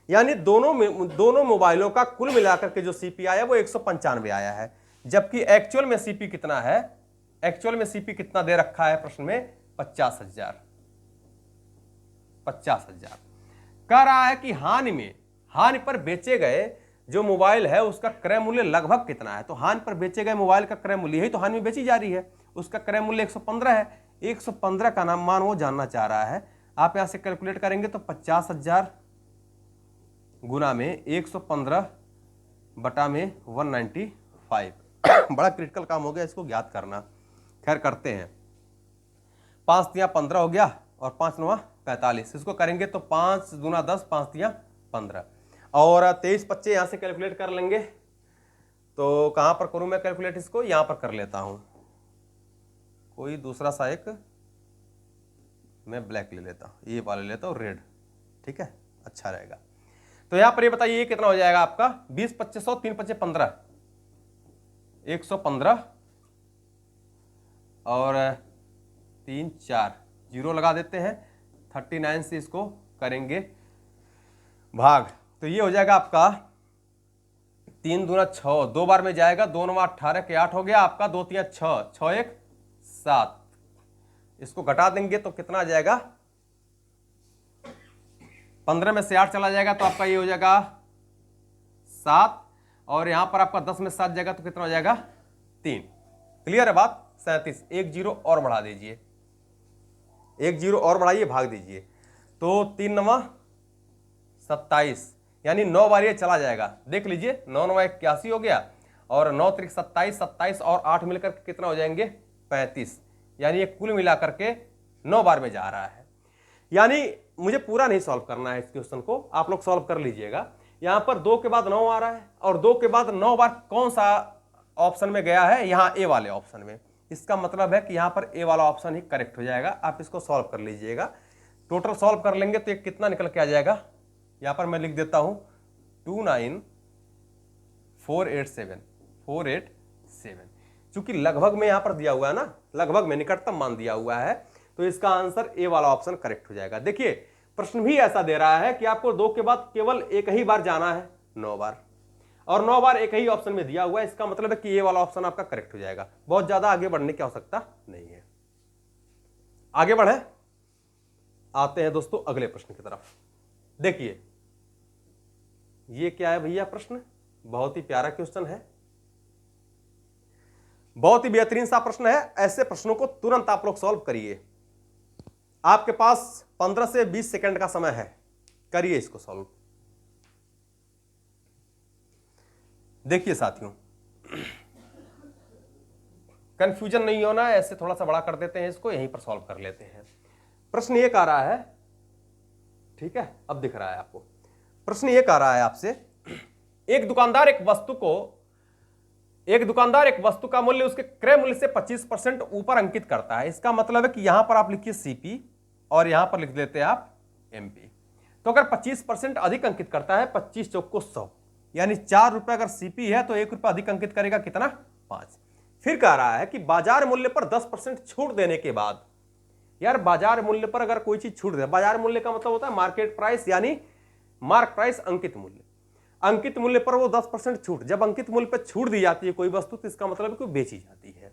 [SPEAKER 1] यानी दोनों मोबाइलों का कुल मिलाकर के जो सीपी आया वो 195 आया है। जबकि एक्चुअल में सीपी कितना है? एक्चुअल में सीपी कितना दे रखा है प्रश्न में? 50,000। कह रहा है कि हानि पर बेचे गए जो मोबाइल है उसका क्रय मूल्य लगभग कितना है। तो हानि पर बेचे गए मोबाइल का क्रय मूल्य, यही तो हानि में बेची जा रही है, उसका क्रय मूल्य 115 है। 115 का नाम मान वो जानना चाह रहा है। आप यहां से कैलकुलेट करेंगे तो 50,000 गुना में 115 बटा में 195। बड़ा क्रिटिकल काम हो गया इसको ज्ञात करना। खैर करते हैं। 5 तिया 15 हो गया और 5 9 45, इसको करेंगे तो 5 दूना 10, 5 तिया 15, और 23 25 यहां से कैलकुलेट कर लेंगे। तो कहां पर करूं मैं कैलकुलेट? इसको यहां पर कर लेता हूं, कोई दूसरा सा एक मैं ब्लैक ले लेता हूं, ये वाला ले लेता हूं रेड, ठीक है, अच्छा रहेगा। तो यहां पर ये बताइए ये कितना हो जाएगा आपका? 20 2500 3 25 15, 115, और 3 4 जीरो लगा देते हैं। 39 से इसको करेंगे भाग, तो ये हो जाएगा आपका 3 दूना 6, 2 बार में जाएगा, 2 9 18 के 8 हो गया आपका, 2 3 6, 6 1 7। इसको घटा देंगे तो कितना आ जाएगा? 15 में से 8 चला जाएगा तो आपका ये हो जाएगा 7, और यहां पर आपका 10 में 7 जाएगा तो कितना हो जाएगा? 3। क्लियर है बात? 37। 1 जीरो और बढ़ा दीजिए, 1 जीरो और बढ़ाइए, भाग दीजिए, तो 3 9 27, यानी 9 बार ये चला जाएगा। देख लीजिए, 9 9 81 हो गया, और 9 3 27, 27 और 8 मिलकर कितना हो जाएंगे? 35, यानी ये कुल मिलाकर के 9 बार में जा रहा है। यानी मुझे पूरा नहीं सॉल्व करना है इस क्वेश्चन को, आप लोग सॉल्व कर लीजिएगा। यहां पर 2 के बाद 9 आ रहा है, और 2 के बाद 9 बार कौन सा ऑप्शन में गया है? यहां ए वाले ऑप्शन में। इसका मतलब है कि यहां पर ए वाला ऑप्शन ही करेक्ट हो जाएगा। आप इसको सॉल्व कर लीजिएगा। टोटल सॉल्व कर लेंगे तो ये कितना निकल के आ जाएगा? यहां पर मैं लिख देता हूं 29487, चूंकि लगभग में यहां पर दिया हुआ है ना, लगभग में निकटतम मान दिया हुआ है, तो इसका आंसर ए वाला ऑप्शन करेक्ट हो जाएगा। देखिए प्रश्न भी ऐसा दे रहा है कि आपको 2 के बाद केवल एक ही बार जाना है, 9 बार, और 9 बार एक ही ऑप्शन में दिया हुआ है। इसका मतलब है कि ये वाला ऑप्शन आपका करेक्ट हो जाएगा। बहुत ज्यादा आगे बढ़ने की आवश्यकता नहीं है। आगे बढ़े, आते हैं दोस्तों अगले प्रश्न की तरफ। देखिए ये क्या है भैया? प्रश्न बहुत ही प्यारा क्वेश्चन है, बहुत ही बेहतरीन सा प्रश्न है। ऐसे प्रश्नों को तुरंत आप लोग सॉल्व करिए। आपके पास 15 से 20 सेकंड का समय है, करिए इसको सॉल्व। देखिए साथियों, कंफ्यूजन नहीं होना है, ऐसे थोड़ा सा बड़ा कर देते हैं इसको, यहीं पर सॉल्व कर लेते हैं। प्रश्न ये कह रहा है, ठीक है, अब दिख रहा है आपको। प्रश्न ये कह रहा है आपसे, एक दुकानदार एक वस्तु का मूल्य उसके क्रय मूल्य से 25% ऊपर अंकित करता है। इसका मतलब है कि यहां पर आप लिखिए सीपी और यहां पर लिख देते हैं आप एमपी। तो अगर 25% अधिक अंकित करता है, 25 चौक को 100, यानी 4 रुपए अगर सीपी है तो 1 रुपया अधिक अंकित करेगा, कितना? 5। फिर कह रहा है कि बाजार मूल्य पर 10% छूट देने के बाद, यार बाजार मूल्य पर अगर कोई चीज छूट दे, बाजार मूल्य का मतलब होता है मार्केट प्राइस, यानी मार्क प्राइस, अंकित मूल्य। अंकित मूल्य पर वो 10% छूट। जब अंकित मूल्य पर छूट दी जाती है कोई वस्तु तो इसका मतलब है कि बेची जाती है।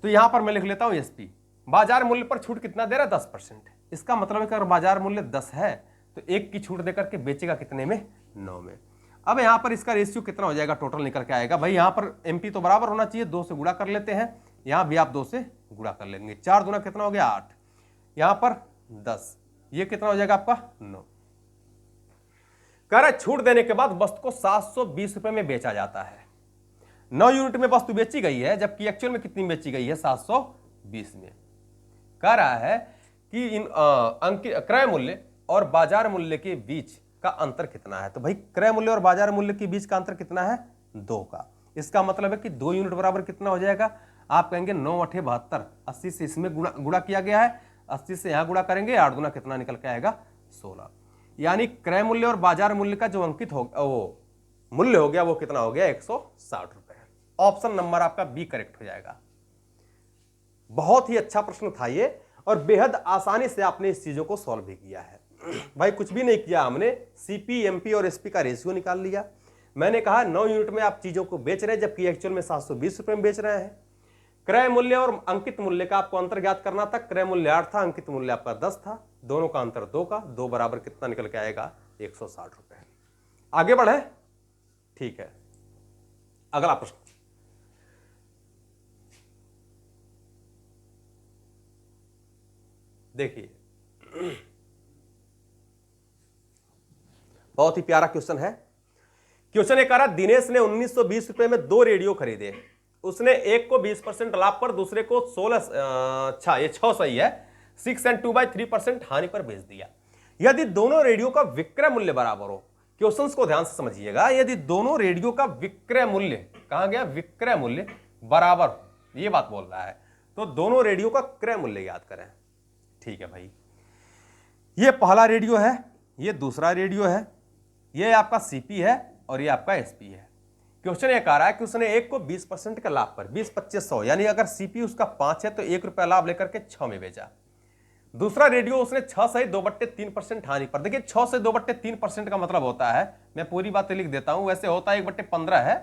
[SPEAKER 1] तो यहां पर मैं लिख लेता हूं एसपी। बाजार मूल्य पर छूट कितना दे रहा है? 10%। इसका मतलब है कि अगर बाजार मूल्य 10 है तो 1 की छूट देकर के बेचेगा कितने में? 9 में। अब यहां पर इसका रेशियो कितना हो जाएगा? टोटल निकल के आएगा। भाई यहां पर एमपी तो बराबर होना चाहिए, 2 से गुणा कर लेते हैं, यहां भी आप 2 से गुणा कर लेंगे। 4 दूना कितना हो गया? 8, यहां पर 10, ये कितना हो जाएगा आपका? 9। कह रहा है छूट देने के बाद वस्तु को 720 रुपए में बेचा जाता है। 9 यूनिट में वस्तु बेची गई है, जबकि एक्चुअल में कितनी बेची गई है? 720 में। कह रहा है कि इन क्रय मूल्य और बाजार मूल्य के बीच का अंतर कितना है? तो भाई क्रय मूल्य और बाजार मूल्य के बीच का अंतर कितना है? 2 का। इसका मतलब है कि 2 यूनिट बराबर कितना हो जाएगा? आप कहेंगे 9 8 72, 80 से इसमें गुणा किया गया है, 80 से यहां गुणा करेंगे, 8 दूना कितना निकल के आएगा? 16। यानी क्रय मूल्य और बाजार मूल्य का जो अंकित हो वो मूल्य हो गया वो कितना हो गया? 160 रुपए। ऑप्शन नंबर आपका बी करेक्ट हो जाएगा। बहुत ही अच्छा प्रश्न था ये और बेहद आसानी से आपने इस चीजों को सॉल्व भी किया है। भाई कुछ भी नहीं किया हमने, सीपी, एमपी और एसपी का रेशियो निकाल लिया। मैंने कहा 9 यूनिट में आप चीजों को बेच रहे हैं जबकि एक्चुअल में 720 रुपए में बेच रहे हैं। क्रय मूल्य और अंकित मूल्य का आपको अंतर ज्ञात करना था। क्रय मूल्य 8 था, अंकित मूल्य आपका 10 था, दोनों का अंतर 2 का। 2 बराबर कितना निकल के आएगा? 160 रुपए। आगे बढ़े? ठीक है, अगला प्रश्न। देखिए बहुत ही प्यारा क्वेश्चन है। क्वेश्चन ये कह रहा, दिनेश ने 1920 रुपए में 2 रेडियो खरीदे। उसने एक को 20% लाभ पर, दूसरे को 16 अच्छा ये 6 सही है, 6 and 2/3% हानि पर बेच दिया। यदि दोनों रेडियो का विक्रय मूल्य बराबर हो, क्वेश्चंस को ध्यान से समझिएगा, यदि दोनों रेडियो का विक्रय मूल्य, कहां गया? विक्रय मूल्य बराबर हो, ये बात बोल रहा है, तो दोनों रेडियो का क्रय मूल्य याद करें। ठीक है भाई, ये पहला रेडियो है, ये दूसरा रेडियो है, ये आपका सीपी है और ये आपका एसपी है। क्वेश्चन ये कह रहा है कि उसने एक को 20% के लाभ पर 20 25 100, यानी अगर सीपी उसका 5 है तो 1 रुपया लाभ लेकर के 6 में बेचा। दूसरा रेडियो उसने 6 से 2/3% हानि पर। देखिए 6 से 2/3% का मतलब होता है, मैं पूरी बात लिख देता हूं, वैसे होता है 1/15 है,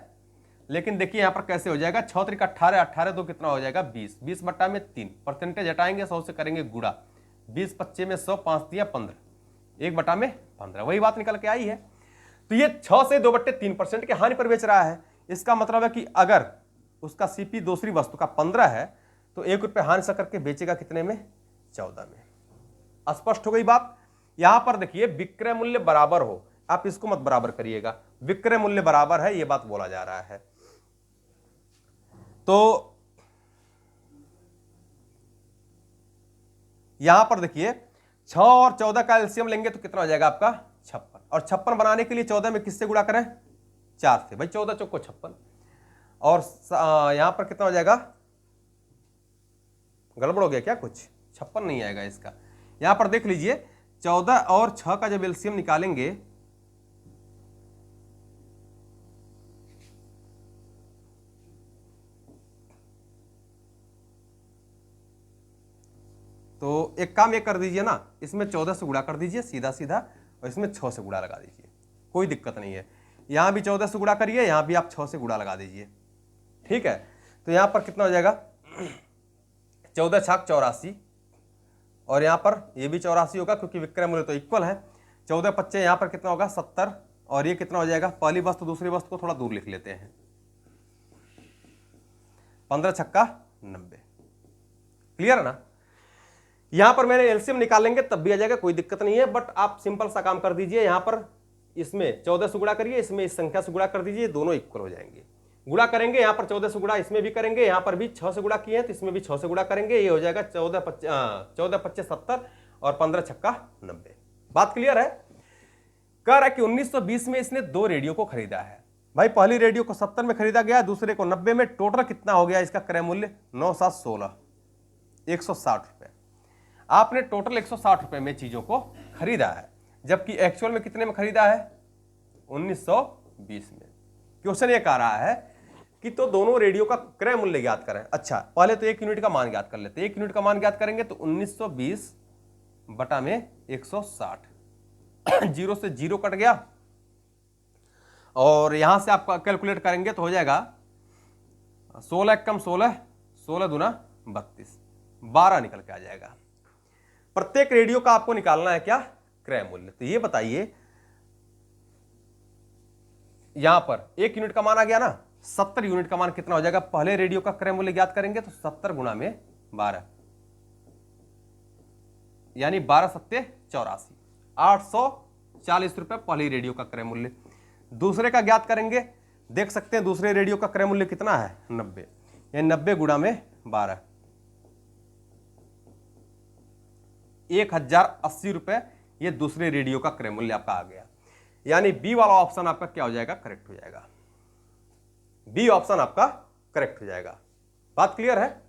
[SPEAKER 1] लेकिन देखिए यहां पर कैसे हो जाएगा? 6 3 18, 18 2 कितना हो जाएगा? 20, 20/3, परसेंटेज हटाएंगे, 100 से करेंगे गुणा, 20 25 में 100, 5 दिया 15, 1/15, वही बात निकल के आई है। तो ये 6 से 2/3% के हानि पर बेच रहा है। इसका मतलब है कि अगर उसका सीपी दूसरी वस्तु का 15 है तो 1 रुपये हानि से करके बेचेगा कितने में? 14 में। स्पष्ट हो गई बात? यहां पर देखिए विक्रय मूल्य बराबर हो, आप इसको मत बराबर करिएगा, विक्रय मूल्य बराबर है, यह बात बोला जा रहा है। तो यहां पर देखिए 6 और 14 का एलसीएम लेंगे तो कितना हो जाएगा आपका? 56। और 56 बनाने के लिए 14 में किससे गुणा करें? 4 से। भाई 14 चौको 56, और यहां पर कितना हो जाएगा? गड़बड़ हो गया क्या कुछ? 56 नहीं आएगा इसका। यहां पर देख लीजिए 14 और 6 का जब एलसीएम निकालेंगे तो एक काम ये कर दीजिए ना, इसमें 14 से गुणा कर दीजिए सीधा सीधा, और इसमें 6 से गुणा लगा दीजिए, कोई दिक्कत नहीं है। यहां भी 14 से गुणा करिए, यहां भी आप 6 से गुणा लगा दीजिए। ठीक है, तो यहां पर कितना हो जाएगा? 14 छाक 84, और यहां पर ये भी 84 होगा क्योंकि विक्रय मूल्य तो इक्वल है। 14 25 यहां पर कितना होगा? 70, और ये कितना हो जाएगा? पहली वस्तु दूसरी वस्तु को थोड़ा दूर लिख लेते हैं, 15 छक्का 90। क्लियर है ना? यहां पर मैंने एलसीएम निकालेंगे तब भी आ जाएगा, कोई दिक्कत नहीं है, बट आप सिंपल सा काम कर दीजिए, यहां पर इसमें 14 से गुणा करिए, इसमें इस संख्या से गुणा कर दीजिए, दोनों इक्वल हो जाएंगे। गुणा करेंगे, यहां पर 14 से गुणा इसमें भी करेंगे, यहां पर भी 6 से गुणा किए हैं तो इसमें भी 6 से गुणा करेंगे, ये हो जाएगा 14 25 70 और 15 छक्का 90। बात क्लियर है? कह रहा है कि 1920 में इसने 2 रेडियो को खरीदा है। भाई पहली रेडियो को 70 में खरीदा गया, दूसरे को 90 में, टोटल कितना हो गया इसका क्रय मूल्य? 9 7 16, 160 रुपए। आपने टोटल 160 रुपए में चीजों को खरीदा है, जबकि एक्चुअल में कितने में खरीदा है? 1920 में। क्वेश्चन ये कह रहा है कि तो दोनों रेडियो का क्रय मूल्य ज्ञात करें। अच्छा पहले तो 1 यूनिट का मान ज्ञात कर लेते हैं। 1 यूनिट का मान ज्ञात करेंगे तो 1920 बटा में 160, 0 से 0 कट गया, और यहां से आप कैलकुलेट करेंगे तो हो जाएगा 16 कम 16, 16 दूना 32, 12 निकल के आ जाएगा। प्रत्येक रेडियो का आपको निकालना है क्या, क्रय मूल्य। तो ये बताइए यहां पर 1 यूनिट का मान आ गया ना, 70 यूनिट का मान कितना हो जाएगा। पहले रेडियो का क्रय मूल्य ज्ञात करेंगे तो 70 गुणा में 12 यानी 12 सत्ते 84, 840 रुपए पहले रेडियो का क्रय मूल्य। दूसरे का ज्ञात करेंगे, देख सकते हैं दूसरे रेडियो का क्रय मूल्य कितना है 90, यानी 90 गुणा में 12 1080 रुपए, ये दूसरे रेडियो का क्रय मूल्य आपका आ गया। यानी बी वाला ऑप्शन आपका क्या हो जाएगा, करेक्ट हो जाएगा। बी ऑप्शन आपका करेक्ट हो जाएगा। बात क्लियर है।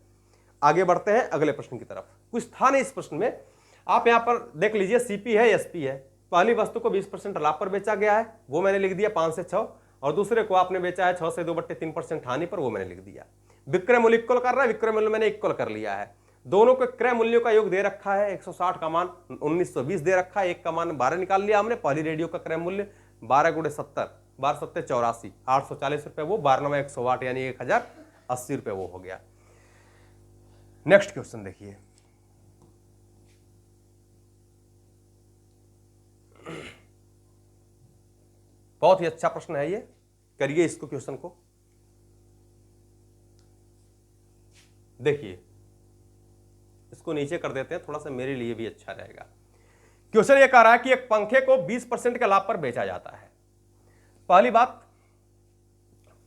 [SPEAKER 1] आगे बढ़ते हैं अगले प्रश्न की तरफ। कुछ था नहीं इस प्रश्न में, आप यहां पर देख लीजिए सीपी है एसपी है। पहली वस्तु को 20% लाभ पर बेचा गया है, वो मैंने लिख दिया 5 से 6, और दूसरे को आपने बेचा है 6 से 2/3% हानि पर, वो मैंने लिख दिया। विक्रय मूल्य इक्वल कर रहा है, विक्रय मूल्य मैंने इक्वल कर लिया है। दोनों के क्रय मूल्यों का योग दे रखा है, 160 का मान 1920 दे रखा है, एक का मान 12 निकाल लिया हमने। पहली रेडियो का क्रय मूल्य 12 गुणे 70, 12 सत्ते 84, 840 रुपए वो, 12 9 108 यानी 1080 रुपए वो हो गया। नेक्स्ट क्वेश्चन देखिए, बहुत ही अच्छा प्रश्न है ये, करिए इसको क्वेश्चन को। देखिए इसको नीचे कर देते हैं, थोड़ा सा मेरे लिए भी अच्छा रहेगा। क्वेश्चन ये कह रहा है कि एक पंखे को 20% के लाभ पर बेचा जाता है। पहली बात,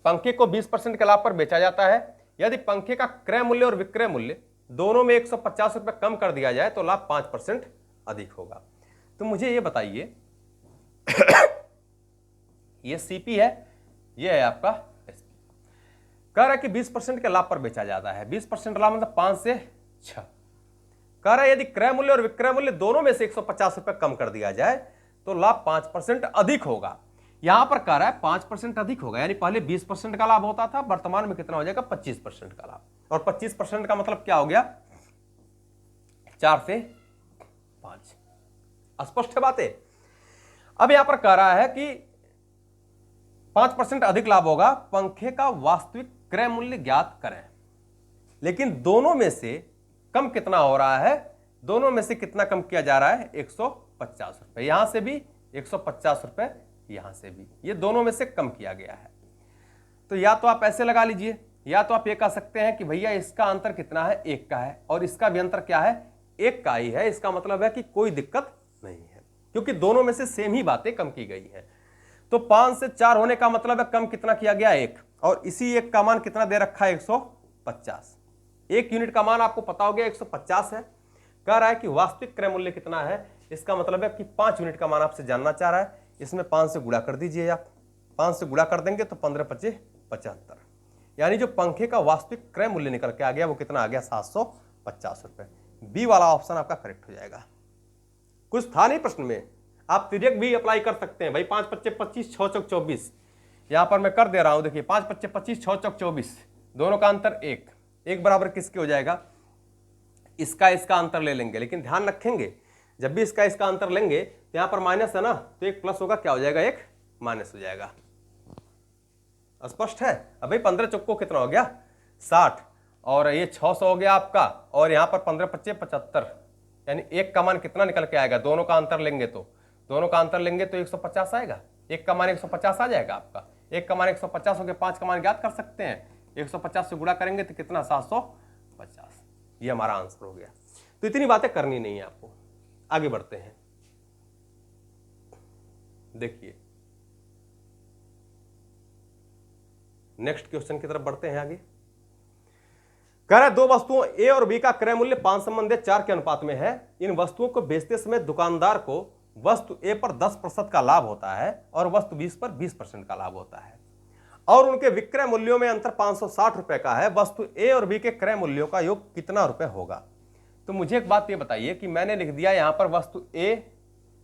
[SPEAKER 1] पंखे को 20% के लाभ पर बेचा जाता है। यदि पंखे का क्रय मूल्य और विक्रय मूल्य दोनों में 150 रुपए कम कर दिया जाए तो लाभ 5% अधिक होगा। तो मुझे ये बताइए ये सीपी है, ये है आपका एसपी। कह रहा है कि 20% के लाभ पर बेचा जाता है। 20% लाभ मतलब 5 से 6। कह रहा है यदि क्रय मूल्य और विक्रय मूल्य दोनों में से 150 रुपए कम कर दिया जाए तो लाभ 5% अधिक होगा। यहां पर कह रहा है 5% अधिक होगा, यानी पहले 20% का लाभ होता था, वर्तमान में कितना हो जाएगा 25% का लाभ। और 25% का मतलब क्या हो गया, 4 से 5। स्पष्ट है बातें। अब यहां पर कह रहा है कि 5% अधिक लाभ होगा, पंखे का वास्तविक क्रय मूल्य ज्ञात करें। लेकिन दोनों में से कम कितना हो रहा है, दोनों में से कितना कम किया जा रहा है, 150 रुपए। यहां से भी 150 रुपए, यहां से भी, ये दोनों में से कम किया गया है। तो या तो आप ऐसे लगा लीजिए, या तो आप ये कह सकते हैं कि भैया इसका अंतर कितना है, 1 का है, और इसका भी अंतर क्या है, 1 का ही है। इसका मतलब है कि कोई दिक्कत नहीं है, क्योंकि दोनों में से सेम ही बातें कम की गई है। तो 5 से 4 होने का मतलब है कम कितना किया गया, 1, और इसी 1 का मान कितना दे रखा है, 150। 1 यूनिट का मान आपको पता हो गया 150 है। कह रहा है कि वास्तविक क्रय मूल्य कितना है, इसका मतलब है कि 5 यूनिट का मान आपसे जानना चाह रहा है। इसमें 5 से गुणा कर दीजिए आप, 5 से गुणा कर देंगे तो 15 × 5 = 75, यानी जो पंखे का वास्तविक क्रय मूल्य निकल के आ गया वो कितना आ गया, 750 रुपए। बी वाला ऑप्शन आपका करेक्ट हो जाएगा। कुछ था नहीं प्रश्न में, आप तिर्यक भी अप्लाई कर सकते हैं भाई। 5 × 5 = 25, 6 × 4 = 24। यहां पर मैं कर दे रहा हूं, देखिए 5 × 5 = 25, 6 × 4 = 24, दोनों का अंतर 1। 1 बराबर किसके हो जाएगा, इसका इसका अंतर ले लेंगे। लेकिन ध्यान रखेंगे जब भी इसका इसका अंतर लेंगे तो यहां पर माइनस है ना, तो 1 प्लस होगा, क्या हो जाएगा, 1 माइनस हो जाएगा। स्पष्ट है। अब भाई 15 चौको कितना हो गया, 60, और ये 600 हो गया आपका, और यहां पर 15 × 5 = 75, यानी 1 का मान कितना निकल के आएगा, दोनों का अंतर लेंगे तो, दोनों का अंतर लेंगे तो 150 आएगा। 1 का मान 150 आ जाएगा आपका। 1 का मान 150 हो गया, 5 का मान ज्ञात कर सकते हैं, 150 से गुणा करेंगे तो कितना, 750। ये हमारा आंसर हो गया। तो इतनी बातें करनी नहीं है आपको। आगे बढ़ते हैं, देखिए नेक्स्ट क्वेश्चन की तरफ बढ़ते हैं आगे। कह रहा है दो वस्तुओं ए और बी का क्रय मूल्य 5:4 के अनुपात में है। इन वस्तुओं को बेचते समय दुकानदार को वस्तु ए पर 10% का लाभ होता है और वस्तु 20 पर 20% का लाभ होता है, और उनके विक्रय मूल्यों में अंतर 560 रुपए का है। वस्तु ए और बी के क्रय मूल्यों का योग कितना रुपए होगा। तो मुझे एक बात ये बताइए कि मैंने लिख दिया यहां पर वस्तु ए,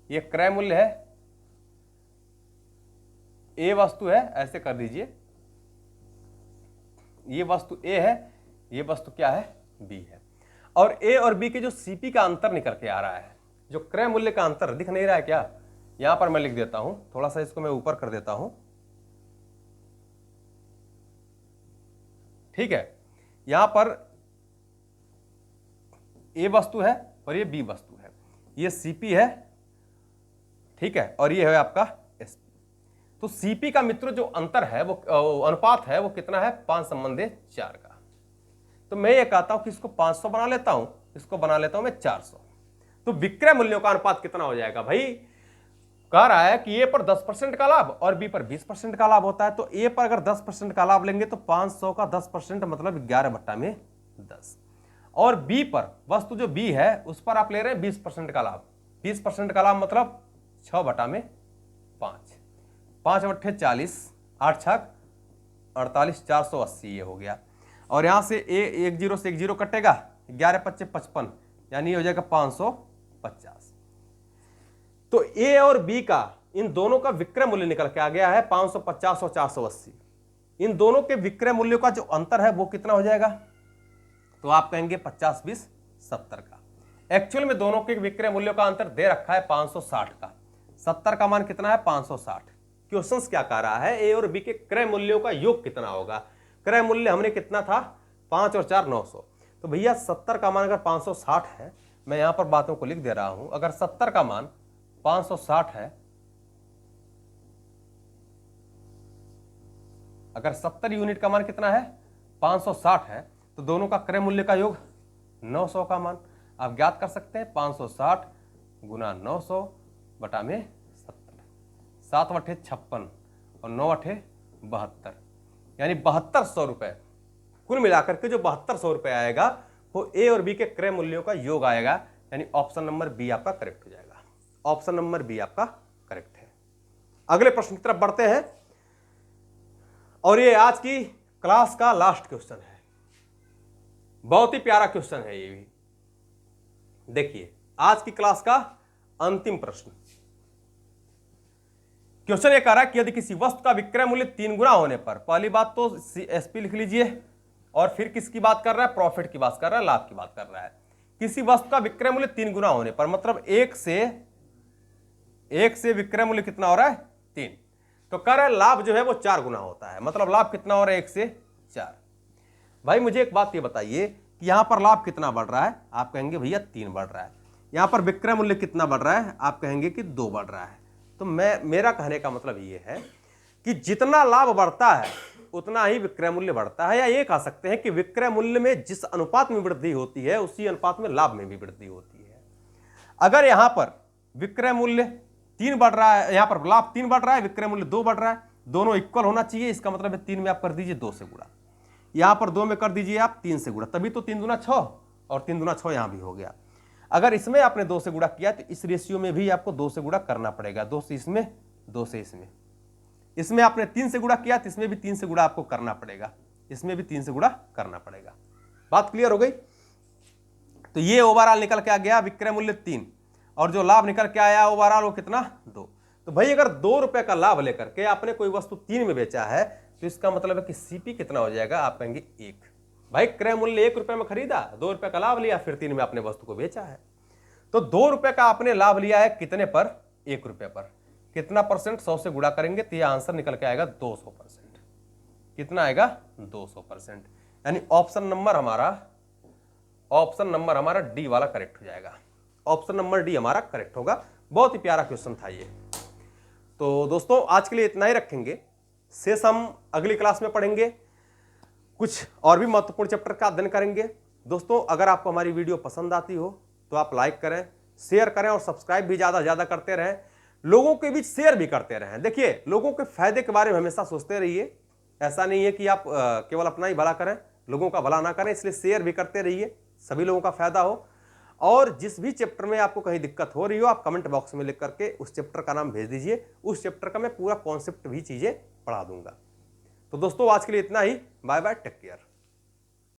[SPEAKER 1] ये क्रय मूल्य है, ए वस्तु है, ऐसे कर दीजिए, ये वस्तु ए है, ये वस्तु क्या है, बी है, और ए और बी के जो सीपी का अंतर निकल के आ रहा है, जो क्रय मूल्य का अंतर दिख नहीं रहा है क्या, यहां पर मैं लिख देता हूं, थोड़ा सा इसको मैं ऊपर कर देता हूं, ठीक है, यहां पर ए वस्तु है और ये बी वस्तु है, ये सीपी है, ठीक है, और ये है आपका एसपी। तो सीपी का मित्रों जो अंतर है वो अनुपात है वो कितना है, 5:4 का। तो मैं ये कहता हूं कि इसको 500 बना लेता हूं, इसको बना लेता हूं मैं 400। तो विक्रय मूल्यों का अनुपात कितना हो जाएगा भाई, कह रहा है कि ए पर 10% का लाभ और बी पर 20% का लाभ होता है। तो ए पर अगर 10% का लाभ लेंगे तो 500 का 10% मतलब 11/10, और बी पर वस्तु जो बी है उस पर आप ले रहे हैं 20% का लाभ। 20% का लाभ मतलब 6/5, 5/8 40, 8 छक 48, 480 ये हो गया। और यहां से एक जीरो से एक जीरो कटेगा, 11×5 = 55, यानी हो जाएगा 550। तो ए और बी का इन दोनों का विक्रय मूल्य निकल के आ गया है 550 और 480। इन दोनों के विक्रय मूल्यों का जो अंतर है वो कितना हो जाएगा, तो आप कहेंगे 50, 20, 70 का। एक्चुअल में दोनों के विक्रय मूल्यों का अंतर दे रखा है 560 का। 70 का मान कितना है, 560। क्वेश्चंस क्या कह रहा है, ए और बी के क्रय मूल्यों का योग कितना होगा। क्रय मूल्य हमने कितना था, 5 और 4 900। तो भैया 70 का मान अगर 560 है, मैं यहां पर बातों को लिख दे रहा हूं, अगर 70 का मान 560 है, अगर 70 यूनिट का मान कितना है 560 है, तो दोनों का क्रय मूल्य का योग 900 का मान आप ज्ञात कर सकते हैं। 560 गुना 900 बटा में 70, 7/8 56 और 9/8 72, यानी 7200 रुपए। कुल मिलाकर के जो 7200 रुपए आएगा वो ए और बी के क्रय मूल्यों का योग आएगा, यानी ऑप्शन नंबर बी आपका करेक्ट हो जाएगा। ऑप्शन नंबर बी आपका करेक्ट है। अगले प्रश्न की तरफ बढ़ते हैं, और ये आज की क्लास का लास्ट क्वेश्चन है। बहुत ही प्यारा क्वेश्चन है ये भी। देखिए आज की क्लास का अंतिम प्रश्न। क्वेश्चन ये कह रहा है कि यदि किसी वस्तु का विक्रय मूल्य 3 गुना होने पर, पहली बात तो एसपी लिख लीजिए, और फिर किसकी बात कर रहा है, प्रॉफिट की बात कर रहा है, लाभ की बात कर रहा है। किसी वस्तु का विक्रय मूल्य 3 गुना होने पर मतलब एक से विक्रय मूल्य कितना हो रहा है, 3। तो कह रहा है लाभ जो है वो 4 गुना होता है, मतलब लाभ कितना हो रहा है, 1 से 4। भाई मुझे एक बात ये बताइए कि यहां पर लाभ कितना बढ़ रहा है, आप कहेंगे भैया 3 बढ़ रहा है। यहां पर विक्रय मूल्य कितना बढ़ रहा है, आप कहेंगे कि 2 बढ़ रहा है। तो मेरा कहने का मतलब ये है कि जितना लाभ बढ़ता है उतना ही विक्रय मूल्य बढ़ता है, या ये कह सकते हैं कि विक्रय मूल्य में जिस अनुपात में वृद्धि होती है उसी अनुपात में लाभ में भी वृद्धि होती है। अगर यहां पर विक्रय मूल्य 3 बढ़ रहा है, यहां पर लाभ 3 बढ़ रहा है, विक्रय मूल्य 2 बढ़ रहा है, दोनों इक्वल होना चाहिए। इसका मतलब है 3 में आप कर दीजिए 2 से गुणा, यहां पर 2 में कर दीजिए आप 3 से गुणा, तभी तो 3 दूना 6 और 3 दूना 6 यहां भी हो गया। अगर इसमें आपने 2 से गुणा किया तो इस रेशियो में भी आपको 2 से गुणा करना पड़ेगा, 2 से इसमें, 2 से इसमें। इसमें आपने 3 से गुणा किया तो इसमें भी 3 से गुणा आपको करना पड़ेगा, इसमें भी 3 से गुणा करना पड़ेगा। बात क्लियर हो गई। तो ये ओवरऑल निकल के आ गया विक्रय मूल्य 3, और जो लाभ निकल के आया ओवरऑल वो कितना, 2। तो भाई अगर 2 रुपए का लाभ लेकर के आपने कोई वस्तु 3 में बेचा है तो इसका मतलब है कि सीपी कितना हो जाएगा, आप कहेंगे 1। भाई क्रय मूल्य 1 रुपए में खरीदा, 2 रुपए का लाभ लिया, फिर 3 में आपने वस्तु को बेचा है। तो 2 रुपए का आपने लाभ लिया है कितने पर, 1 रुपए पर। कितना परसेंट, 100 से गुणा करेंगे तो यह आंसर निकल के आएगा 200%। कितना आएगा, 200%। यानी ऑप्शन नंबर हमारा डी वाला करेक्ट हो जाएगा। ऑप्शन नंबर डी हमारा करेक्ट होगा। बहुत ही प्यारा क्वेश्चन था ये। तो दोस्तों आज के लिए इतना ही रखेंगे, शेष हम अगली क्लास में पढ़ेंगे, कुछ और भी महत्वपूर्ण चैप्टर का अध्ययन करेंगे। दोस्तों अगर आपको हमारी वीडियो पसंद आती हो तो आप लाइक करें, शेयर करें और सब्सक्राइब भी ज़्यादा से ज़्यादा करते रहें, लोगों के बीच शेयर भी करते रहें। देखिए लोगों के फायदे के बारे में हमेशा सोचते रहिए, ऐसा नहीं है कि आप केवल अपना ही भला करें, लोगों का भला ना करें, इसलिए शेयर भी करते रहिए, सभी लोगों का फायदा हो। और जिस भी चैप्टर में आपको कहीं दिक्कत हो रही हो आप कमेंट बॉक्स में लिख करके उस चैप्टर का नाम भेज दीजिए, उस चैप्टर का मैं पूरा कॉन्सेप्ट भी चीज़ें पढ़ा दूंगा। तो दोस्तों आज के लिए इतना ही, बाय बाय, टेक केयर।